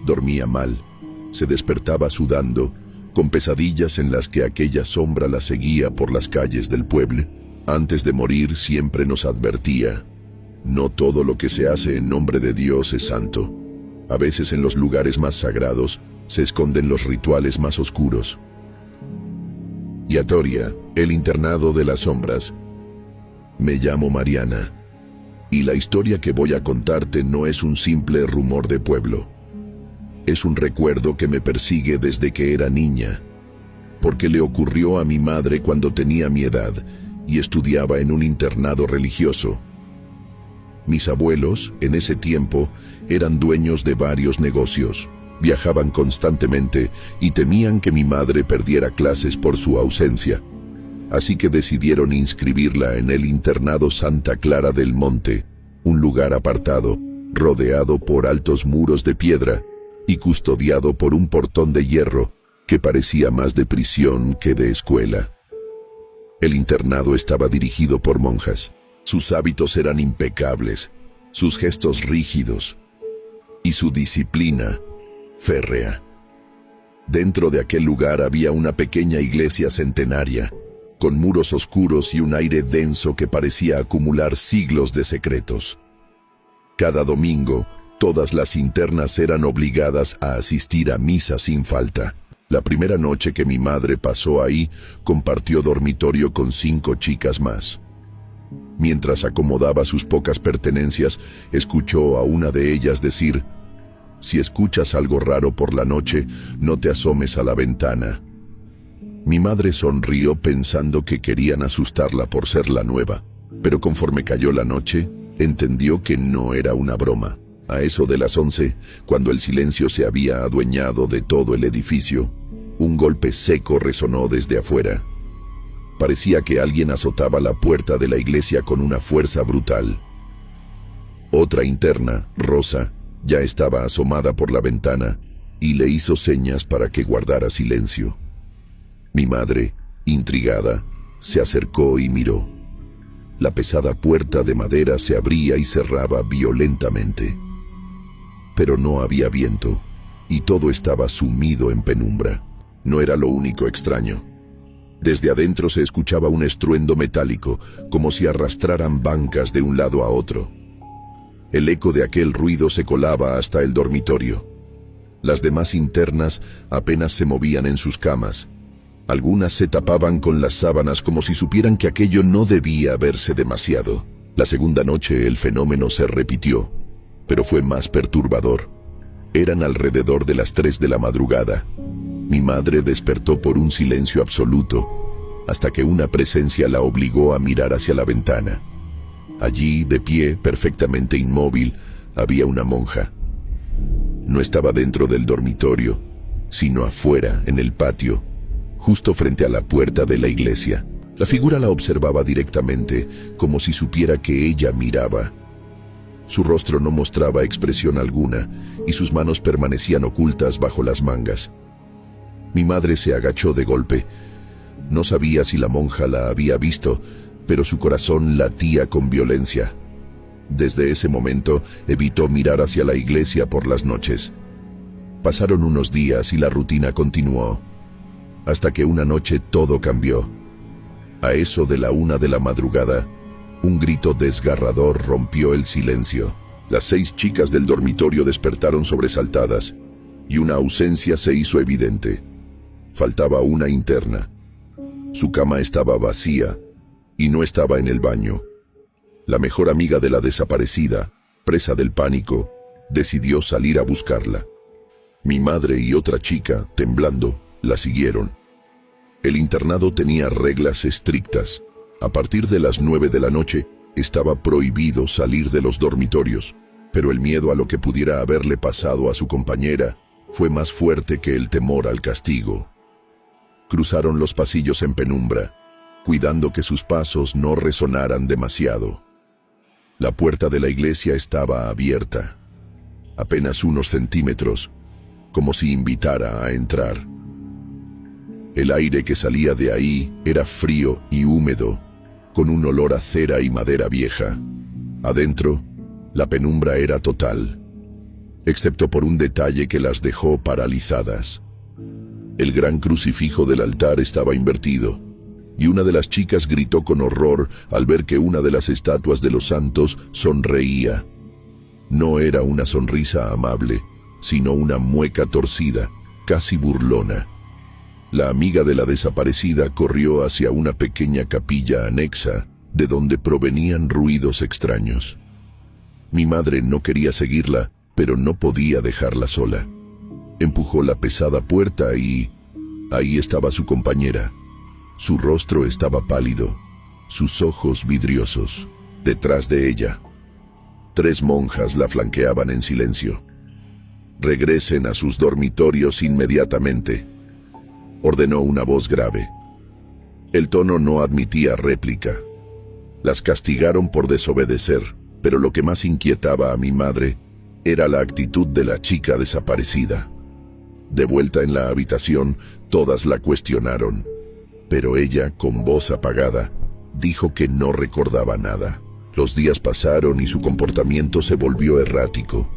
Dormía mal, se despertaba sudando, con pesadillas en las que aquella sombra la seguía por las calles del pueblo. Antes de morir siempre nos advertía: no todo lo que se hace en nombre de Dios es santo. A veces en los lugares más sagrados se esconden los rituales más oscuros. Yatoria, el internado de las sombras. Me llamo Mariana, y la historia que voy a contarte no es un simple rumor de pueblo. Es un recuerdo que me persigue desde que era niña, porque le ocurrió a mi madre cuando tenía mi edad y estudiaba en un internado religioso. Mis abuelos, en ese tiempo, eran dueños de varios negocios, viajaban constantemente y temían que mi madre perdiera clases por su ausencia. Así que decidieron inscribirla en el internado Santa Clara del Monte, un lugar apartado, rodeado por altos muros de piedra y custodiado por un portón de hierro que parecía más de prisión que de escuela. El internado estaba dirigido por monjas. Sus hábitos eran impecables, sus gestos rígidos y su disciplina férrea. Dentro de aquel lugar había una pequeña iglesia centenaria, con muros oscuros y un aire denso que parecía acumular siglos de secretos. Cada domingo, todas las internas eran obligadas a asistir a misa sin falta. La primera noche que mi madre pasó ahí, compartió dormitorio con 5 chicas más. Mientras acomodaba sus pocas pertenencias, escuchó a una de ellas decir: «Si escuchas algo raro por la noche, no te asomes a la ventana». Mi madre sonrió pensando que querían asustarla por ser la nueva, pero conforme cayó la noche, entendió que no era una broma. A eso de las 11, cuando el silencio se había adueñado de todo el edificio, un golpe seco resonó desde afuera. Parecía que alguien azotaba la puerta de la iglesia con una fuerza brutal. Otra interna, Rosa, ya estaba asomada por la ventana y le hizo señas para que guardara silencio. Mi madre, intrigada, se acercó y miró. La pesada puerta de madera se abría y cerraba violentamente. Pero no había viento, y todo estaba sumido en penumbra. No era lo único extraño. Desde adentro se escuchaba un estruendo metálico, como si arrastraran bancas de un lado a otro. El eco de aquel ruido se colaba hasta el dormitorio. Las demás internas apenas se movían en sus camas. Algunas se tapaban con las sábanas como si supieran que aquello no debía verse demasiado. La segunda noche el fenómeno se repitió, pero fue más perturbador. Eran alrededor de las 3 de la madrugada. Mi madre despertó por un silencio absoluto, hasta que una presencia la obligó a mirar hacia la ventana. Allí, de pie, perfectamente inmóvil, había una monja. No estaba dentro del dormitorio, sino afuera, en el patio, justo frente a la puerta de la iglesia. La figura la observaba directamente, como si supiera que ella miraba. Su rostro no mostraba expresión alguna, y sus manos permanecían ocultas bajo las mangas. Mi madre se agachó de golpe. No sabía si la monja la había visto, pero su corazón latía con violencia. Desde ese momento evitó mirar hacia la iglesia por las noches. Pasaron unos días y la rutina continuó, hasta que una noche todo cambió. A eso de la 1 de la madrugada, un grito desgarrador rompió el silencio. Las 6 chicas del dormitorio despertaron sobresaltadas, y una ausencia se hizo evidente. Faltaba una interna. Su cama estaba vacía, y no estaba en el baño. La mejor amiga de la desaparecida, presa del pánico, decidió salir a buscarla. Mi madre y otra chica, temblando, la siguieron. El internado tenía reglas estrictas. A partir de las 9 de la noche, estaba prohibido salir de los dormitorios, pero el miedo a lo que pudiera haberle pasado a su compañera fue más fuerte que el temor al castigo. Cruzaron los pasillos en penumbra, cuidando que sus pasos no resonaran demasiado. La puerta de la iglesia estaba abierta, apenas unos centímetros, como si invitara a entrar. El aire que salía de ahí era frío y húmedo, con un olor a cera y madera vieja. Adentro, la penumbra era total, excepto por un detalle que las dejó paralizadas. El gran crucifijo del altar estaba invertido, y una de las chicas gritó con horror al ver que una de las estatuas de los santos sonreía. No era una sonrisa amable, sino una mueca torcida, casi burlona. La amiga de la desaparecida corrió hacia una pequeña capilla anexa, de donde provenían ruidos extraños. Mi madre no quería seguirla, pero no podía dejarla sola. Empujó la pesada puerta y ahí estaba su compañera. Su rostro estaba pálido, sus ojos vidriosos. Detrás de ella, 3 monjas la flanqueaban en silencio. «Regresen a sus dormitorios inmediatamente», ordenó una voz grave. El tono no admitía réplica. Las castigaron por desobedecer, pero lo que más inquietaba a mi madre Era la actitud de la chica desaparecida. De vuelta en la habitación, todas la cuestionaron, pero ella, con voz apagada, dijo que no recordaba nada. Los días pasaron y su comportamiento se volvió errático.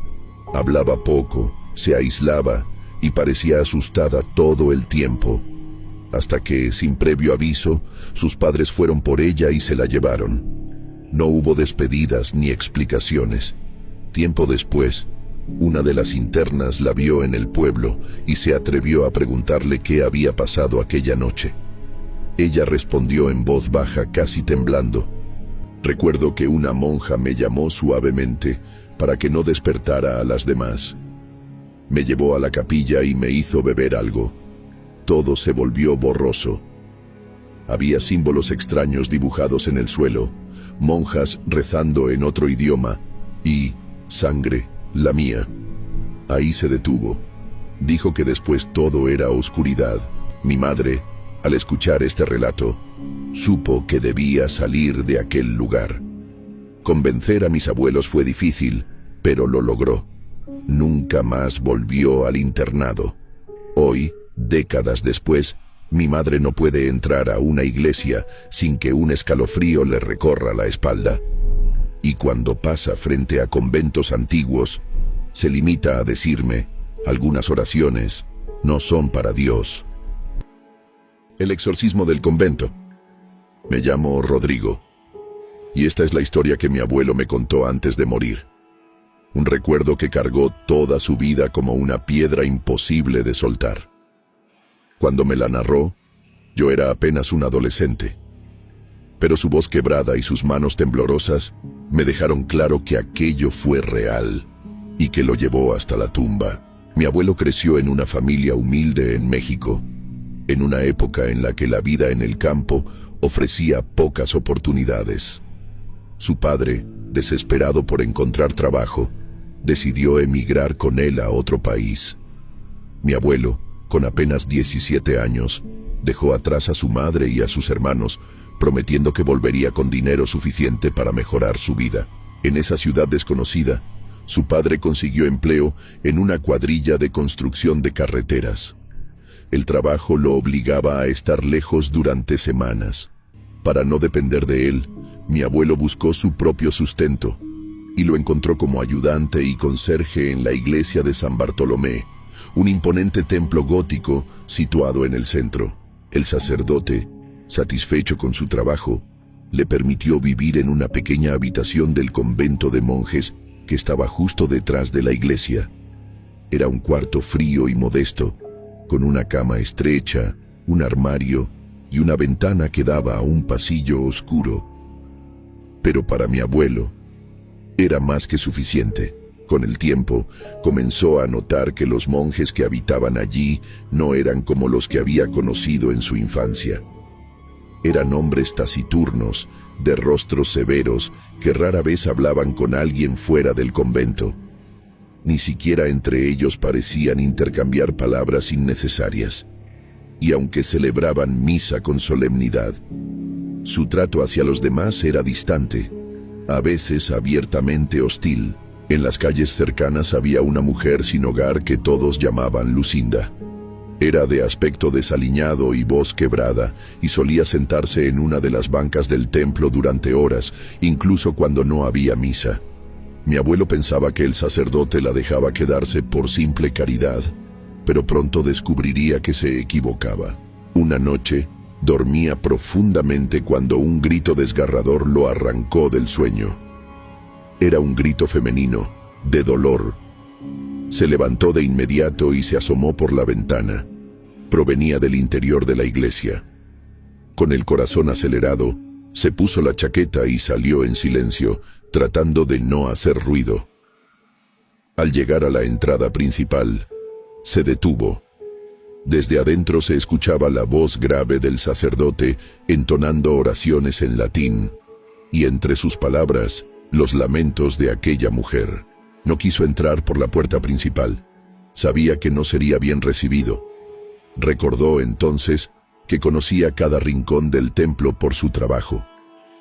Hablaba poco, se aislaba y parecía asustada todo el tiempo, hasta que, sin previo aviso, sus padres fueron por ella y se la llevaron. No hubo despedidas ni explicaciones. Tiempo después, una de las internas la vio en el pueblo y se atrevió a preguntarle qué había pasado aquella noche. Ella respondió en voz baja, casi temblando: «Recuerdo que una monja me llamó suavemente para que no despertara a las demás. Me llevó a la capilla y me hizo beber algo. Todo se volvió borroso. Había símbolos extraños dibujados en el suelo, monjas rezando en otro idioma y sangre, la mía». Ahí se detuvo. Dijo que después todo era oscuridad. Mi madre, al escuchar este relato, supo que debía salir de aquel lugar. Convencer a mis abuelos fue difícil, pero lo logró. Nunca más volvió al internado. Hoy, décadas después, mi madre no puede entrar a una iglesia sin que un escalofrío le recorra la espalda. Y cuando pasa frente a conventos antiguos, se limita a decirme: algunas oraciones no son para Dios. El exorcismo del convento. Me llamo Rodrigo, y esta es la historia que mi abuelo me contó antes de morir. Un recuerdo que cargó toda su vida como una piedra imposible de soltar. Cuando me la narró, yo era apenas un adolescente, pero su voz quebrada y sus manos temblorosas me dejaron claro que aquello fue real y que lo llevó hasta la tumba. Mi abuelo creció en una familia humilde en México, en una época en la que la vida en el campo ofrecía pocas oportunidades. Su padre, desesperado por encontrar trabajo, decidió emigrar con él a otro país. Mi abuelo, con apenas 17 años, dejó atrás a su madre y a sus hermanos, prometiendo que volvería con dinero suficiente para mejorar su vida. En esa ciudad desconocida, su padre consiguió empleo en una cuadrilla de construcción de carreteras. El trabajo lo obligaba a estar lejos durante semanas. Para no depender de él, mi abuelo buscó su propio sustento y lo encontró como ayudante y conserje en la iglesia de San Bartolomé, un imponente templo gótico situado en el centro. El sacerdote, satisfecho con su trabajo, le permitió vivir en una pequeña habitación del convento de monjes que estaba justo detrás de la iglesia. Era un cuarto frío y modesto, con una cama estrecha, un armario y una ventana que daba a un pasillo oscuro. Pero para mi abuelo, era más que suficiente. Con el tiempo, comenzó a notar que los monjes que habitaban allí no eran como los que había conocido en su infancia. Eran hombres taciturnos, de rostros severos, que rara vez hablaban con alguien fuera del convento. Ni siquiera entre ellos parecían intercambiar palabras innecesarias. Y aunque celebraban misa con solemnidad, su trato hacia los demás era distante, a veces abiertamente hostil. En las calles cercanas había una mujer sin hogar que todos llamaban Lucinda. Era de aspecto desaliñado y voz quebrada, y solía sentarse en una de las bancas del templo durante horas, incluso cuando no había misa. Mi abuelo pensaba que el sacerdote la dejaba quedarse por simple caridad, pero pronto descubriría que se equivocaba. Una noche, dormía profundamente cuando un grito desgarrador lo arrancó del sueño. Era un grito femenino, de dolor. Se levantó de inmediato y se asomó por la ventana. Provenía del interior de la iglesia. Con el corazón acelerado, se puso la chaqueta y salió en silencio, tratando de no hacer ruido. Al llegar a la entrada principal, se detuvo. Desde adentro se escuchaba la voz grave del sacerdote entonando oraciones en latín, y entre sus palabras, los lamentos de aquella mujer. No quiso entrar por la puerta principal. Sabía que no sería bien recibido. Recordó entonces que conocía cada rincón del templo por su trabajo,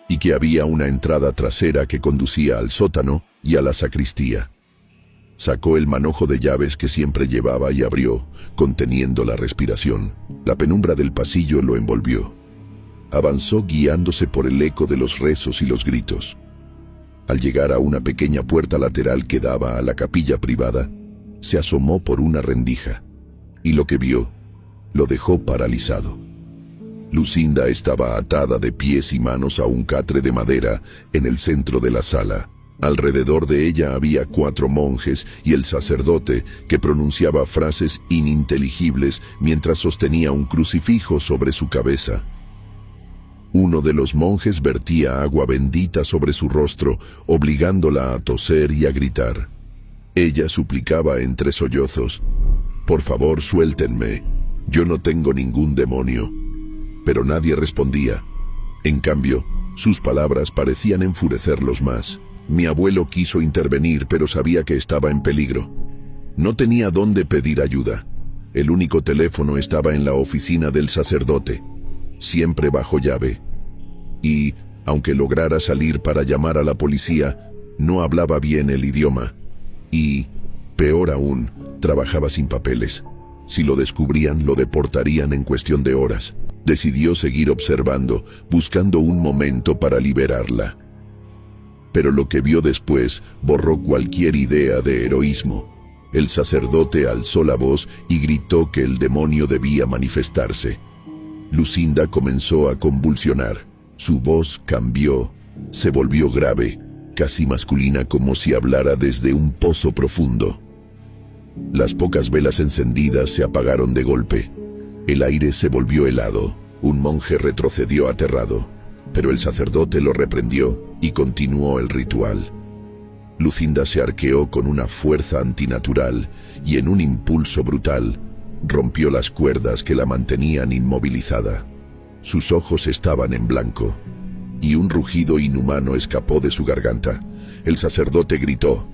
y que había una entrada trasera que conducía al sótano y a la sacristía. Sacó el manojo de llaves que siempre llevaba y abrió, conteniendo la respiración. La penumbra del pasillo lo envolvió. Avanzó guiándose por el eco de los rezos y los gritos. Al llegar a una pequeña puerta lateral que daba a la capilla privada, se asomó por una rendija, y lo que vio lo dejó paralizado. Lucinda estaba atada de pies y manos a un catre de madera en el centro de la sala. Alrededor de ella había 4 monjes y el sacerdote que pronunciaba frases ininteligibles mientras sostenía un crucifijo sobre su cabeza. Uno de los monjes vertía agua bendita sobre su rostro, obligándola a toser y a gritar. Ella suplicaba entre sollozos: «Por favor, suéltenme, yo no tengo ningún demonio». Pero nadie respondía. En cambio, sus palabras parecían enfurecerlos más. Mi abuelo quiso intervenir, pero sabía que estaba en peligro. No tenía dónde pedir ayuda. El único teléfono estaba en la oficina del sacerdote, siempre bajo llave. Y, aunque lograra salir para llamar a la policía, no hablaba bien el idioma. Y, peor aún, trabajaba sin papeles. Si lo descubrían, lo deportarían en cuestión de horas. Decidió seguir observando, buscando un momento para liberarla. Pero lo que vio después borró cualquier idea de heroísmo. El sacerdote alzó la voz y gritó que el demonio debía manifestarse. Lucinda comenzó a convulsionar. Su voz cambió, se volvió grave, casi masculina, como si hablara desde un pozo profundo. Las pocas velas encendidas se apagaron de golpe. El aire se volvió helado. Un monje retrocedió aterrado, pero el sacerdote lo reprendió y continuó el ritual. Lucinda se arqueó con una fuerza antinatural y en un impulso brutal rompió las cuerdas que la mantenían inmovilizada. Sus ojos estaban en blanco y un rugido inhumano escapó de su garganta. El sacerdote gritó: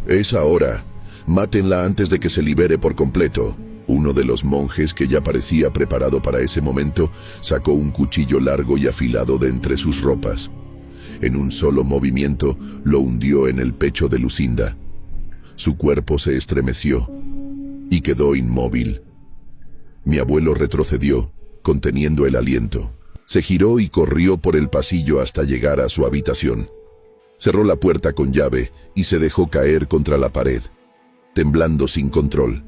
«Es ahora, mátenla antes de que se libere por completo». Uno de los monjes, que ya parecía preparado para ese momento, sacó un cuchillo largo y afilado de entre sus ropas. En un solo movimiento, lo hundió en el pecho de Lucinda. Su cuerpo se estremeció y quedó inmóvil. Mi abuelo retrocedió, conteniendo el aliento. Se giró y corrió por el pasillo hasta llegar a su habitación. Cerró la puerta con llave y se dejó caer contra la pared, temblando sin control.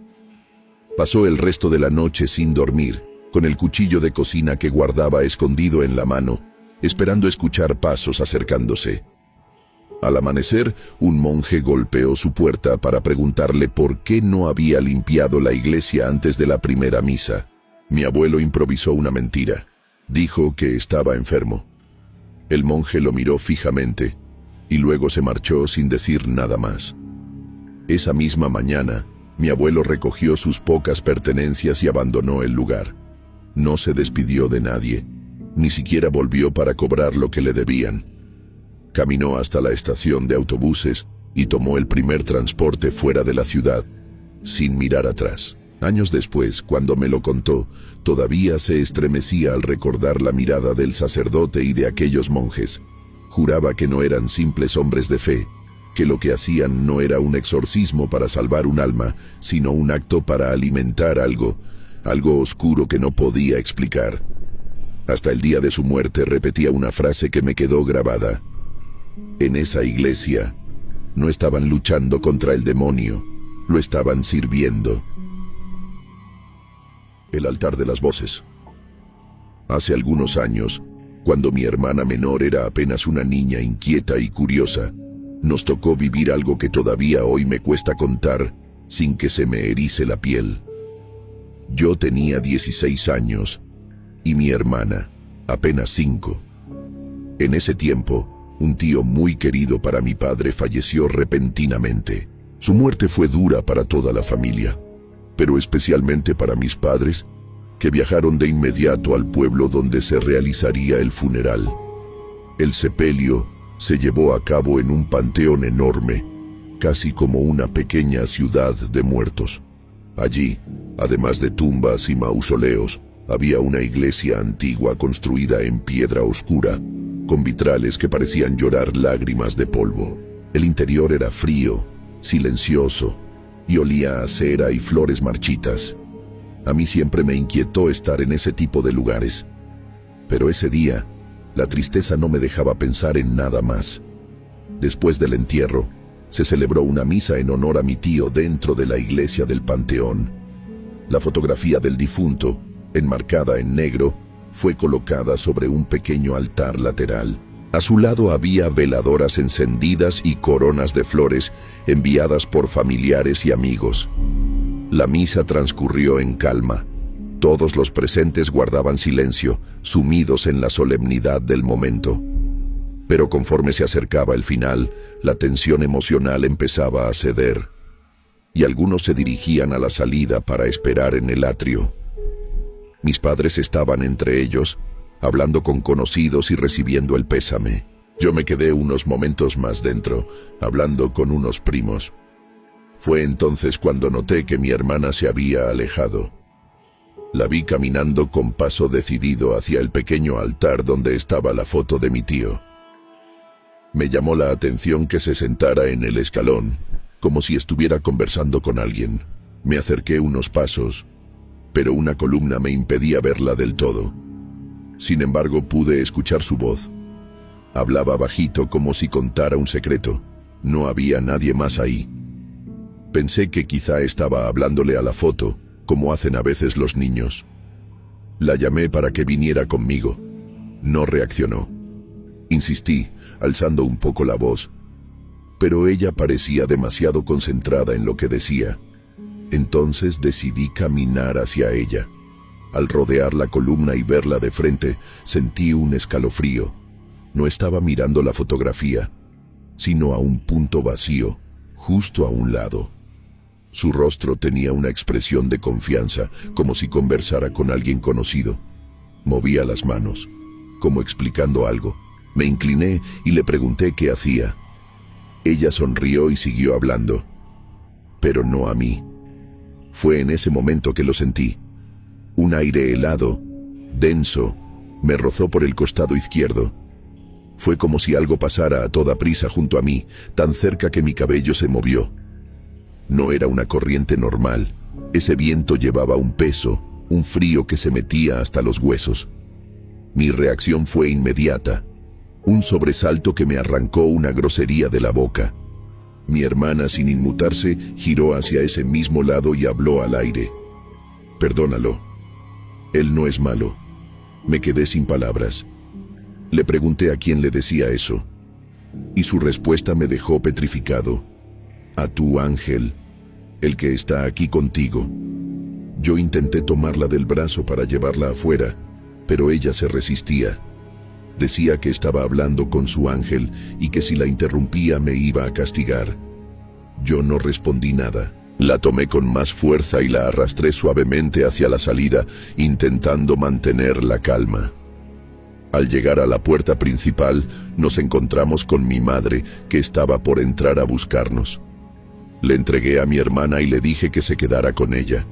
Pasó el resto de la noche sin dormir, con el cuchillo de cocina que guardaba escondido en la mano, esperando escuchar pasos acercándose. Al amanecer, un monje golpeó su puerta para preguntarle por qué no había limpiado la iglesia antes de la primera misa. Mi abuelo improvisó una mentira. Dijo que estaba enfermo. El monje lo miró fijamente y luego se marchó sin decir nada más. Esa misma mañana, mi abuelo recogió sus pocas pertenencias y abandonó el lugar. No se despidió de nadie, ni siquiera volvió para cobrar lo que le debían. Caminó hasta la estación de autobuses y tomó el primer transporte fuera de la ciudad, sin mirar atrás. Años después, cuando me lo contó, todavía se estremecía al recordar la mirada del sacerdote y de aquellos monjes. Juraba que no eran simples hombres de fe, que lo que hacían no era un exorcismo para salvar un alma, sino un acto para alimentar algo oscuro que no podía explicar. Hasta el día de su muerte repetía una frase que me quedó grabada. En esa iglesia no estaban luchando contra el demonio, lo estaban sirviendo. El altar de las voces. Hace algunos años, cuando mi hermana menor era apenas una niña inquieta y curiosa, nos tocó vivir algo que todavía hoy me cuesta contar sin que se me erice la piel. Yo tenía 16 años y mi hermana apenas 5. En ese tiempo, un tío muy querido para mi padre falleció repentinamente. Su muerte fue dura para toda la familia, pero especialmente para mis padres, que viajaron de inmediato al pueblo donde se realizaría el funeral. El sepelio se llevó a cabo en un panteón enorme, casi como una pequeña ciudad de muertos. Allí, además de tumbas y mausoleos, había una iglesia antigua construida en piedra oscura, con vitrales que parecían llorar lágrimas de polvo. El interior era frío, silencioso, y olía a cera y flores marchitas. A mí siempre me inquietó estar en ese tipo de lugares. Pero ese día, la tristeza no me dejaba pensar en nada más. Después del entierro, se celebró una misa en honor a mi tío dentro de la iglesia del Panteón. La fotografía del difunto, enmarcada en negro, fue colocada sobre un pequeño altar lateral. A su lado había veladoras encendidas y coronas de flores enviadas por familiares y amigos. La misa transcurrió en calma. Todos los presentes guardaban silencio, sumidos en la solemnidad del momento. Pero conforme se acercaba el final, la tensión emocional empezaba a ceder, y algunos se dirigían a la salida para esperar en el atrio. Mis padres estaban entre ellos, hablando con conocidos y recibiendo el pésame. Yo me quedé unos momentos más dentro, hablando con unos primos. Fue entonces cuando noté que mi hermana se había alejado. La vi caminando con paso decidido hacia el pequeño altar donde estaba la foto de mi tío. Me llamó la atención que se sentara en el escalón, como si estuviera conversando con alguien. Me acerqué unos pasos, pero una columna me impedía verla del todo. Sin embargo, pude escuchar su voz. Hablaba bajito como si contara un secreto. No había nadie más ahí. Pensé que quizá estaba hablándole a la foto, como hacen a veces los niños. La llamé para que viniera conmigo. No reaccionó. Insistí, alzando un poco la voz, pero ella parecía demasiado concentrada en lo que decía. Entonces decidí caminar hacia ella. Al rodear la columna y verla de frente, sentí un escalofrío. No estaba mirando la fotografía, sino a un punto vacío, justo a un lado. Su rostro tenía una expresión de confianza, como si conversara con alguien conocido. Movía las manos, como explicando algo. Me incliné y le pregunté qué hacía. Ella sonrió y siguió hablando, pero no a mí. Fue en ese momento que lo sentí. Un aire helado, denso, me rozó por el costado izquierdo. Fue como si algo pasara a toda prisa junto a mí, tan cerca que mi cabello se movió. No era una corriente normal. Ese viento llevaba un peso, un frío que se metía hasta los huesos. Mi reacción fue inmediata. Un sobresalto que me arrancó una grosería de la boca. Mi hermana, sin inmutarse, giró hacia ese mismo lado y habló al aire. «Perdónalo. Él no es malo». Me quedé sin palabras. Le pregunté a quién le decía eso, y su respuesta me dejó petrificado. «A tu ángel, el que está aquí contigo». Yo intenté tomarla del brazo para llevarla afuera, pero ella se resistía. Decía que estaba hablando con su ángel y que si la interrumpía me iba a castigar. Yo no respondí nada. La tomé con más fuerza y la arrastré suavemente hacia la salida, intentando mantener la calma. Al llegar a la puerta principal, nos encontramos con mi madre, que estaba por entrar a buscarnos. Le entregué a mi hermana y le dije que se quedara con ella.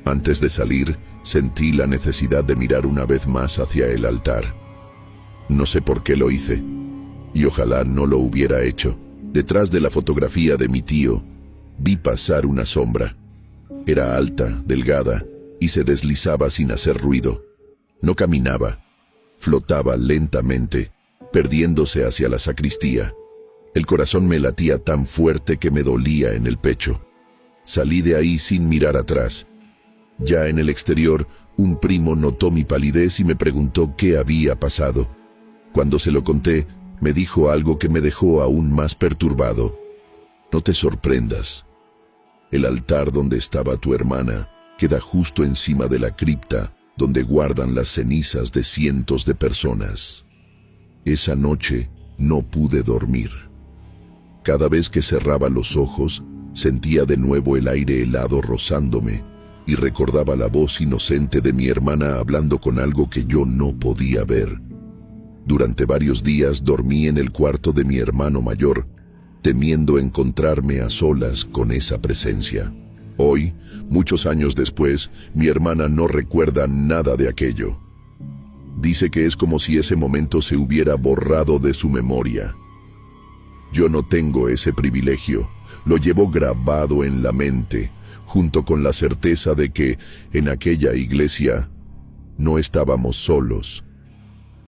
Antes de salir, sentí la necesidad de mirar una vez más hacia el altar. No sé por qué lo hice, y ojalá no lo hubiera hecho. Detrás de la fotografía de mi tío, vi pasar una sombra. Era alta, delgada, y se deslizaba sin hacer ruido. No caminaba, flotaba lentamente, perdiéndose hacia la sacristía. El corazón me latía tan fuerte que me dolía en el pecho. Salí de ahí sin mirar atrás. Ya en el exterior, un primo notó mi palidez y me preguntó qué había pasado. Cuando se lo conté, me dijo algo que me dejó aún más perturbado. «No te sorprendas. El altar donde estaba tu hermana queda justo encima de la cripta donde guardan las cenizas de cientos de personas. Esa noche no pude dormir. Cada vez que cerraba los ojos, sentía de nuevo el aire helado rozándome y recordaba la voz inocente de mi hermana hablando con algo que yo no podía ver. Durante varios días dormí en el cuarto de mi hermano mayor, temiendo encontrarme a solas con esa presencia. Hoy, muchos años después, mi hermana no recuerda nada de aquello. Dice que es como si ese momento se hubiera borrado de su memoria. Yo no tengo ese privilegio, lo llevo grabado en la mente, junto con la certeza de que en aquella iglesia no estábamos solos.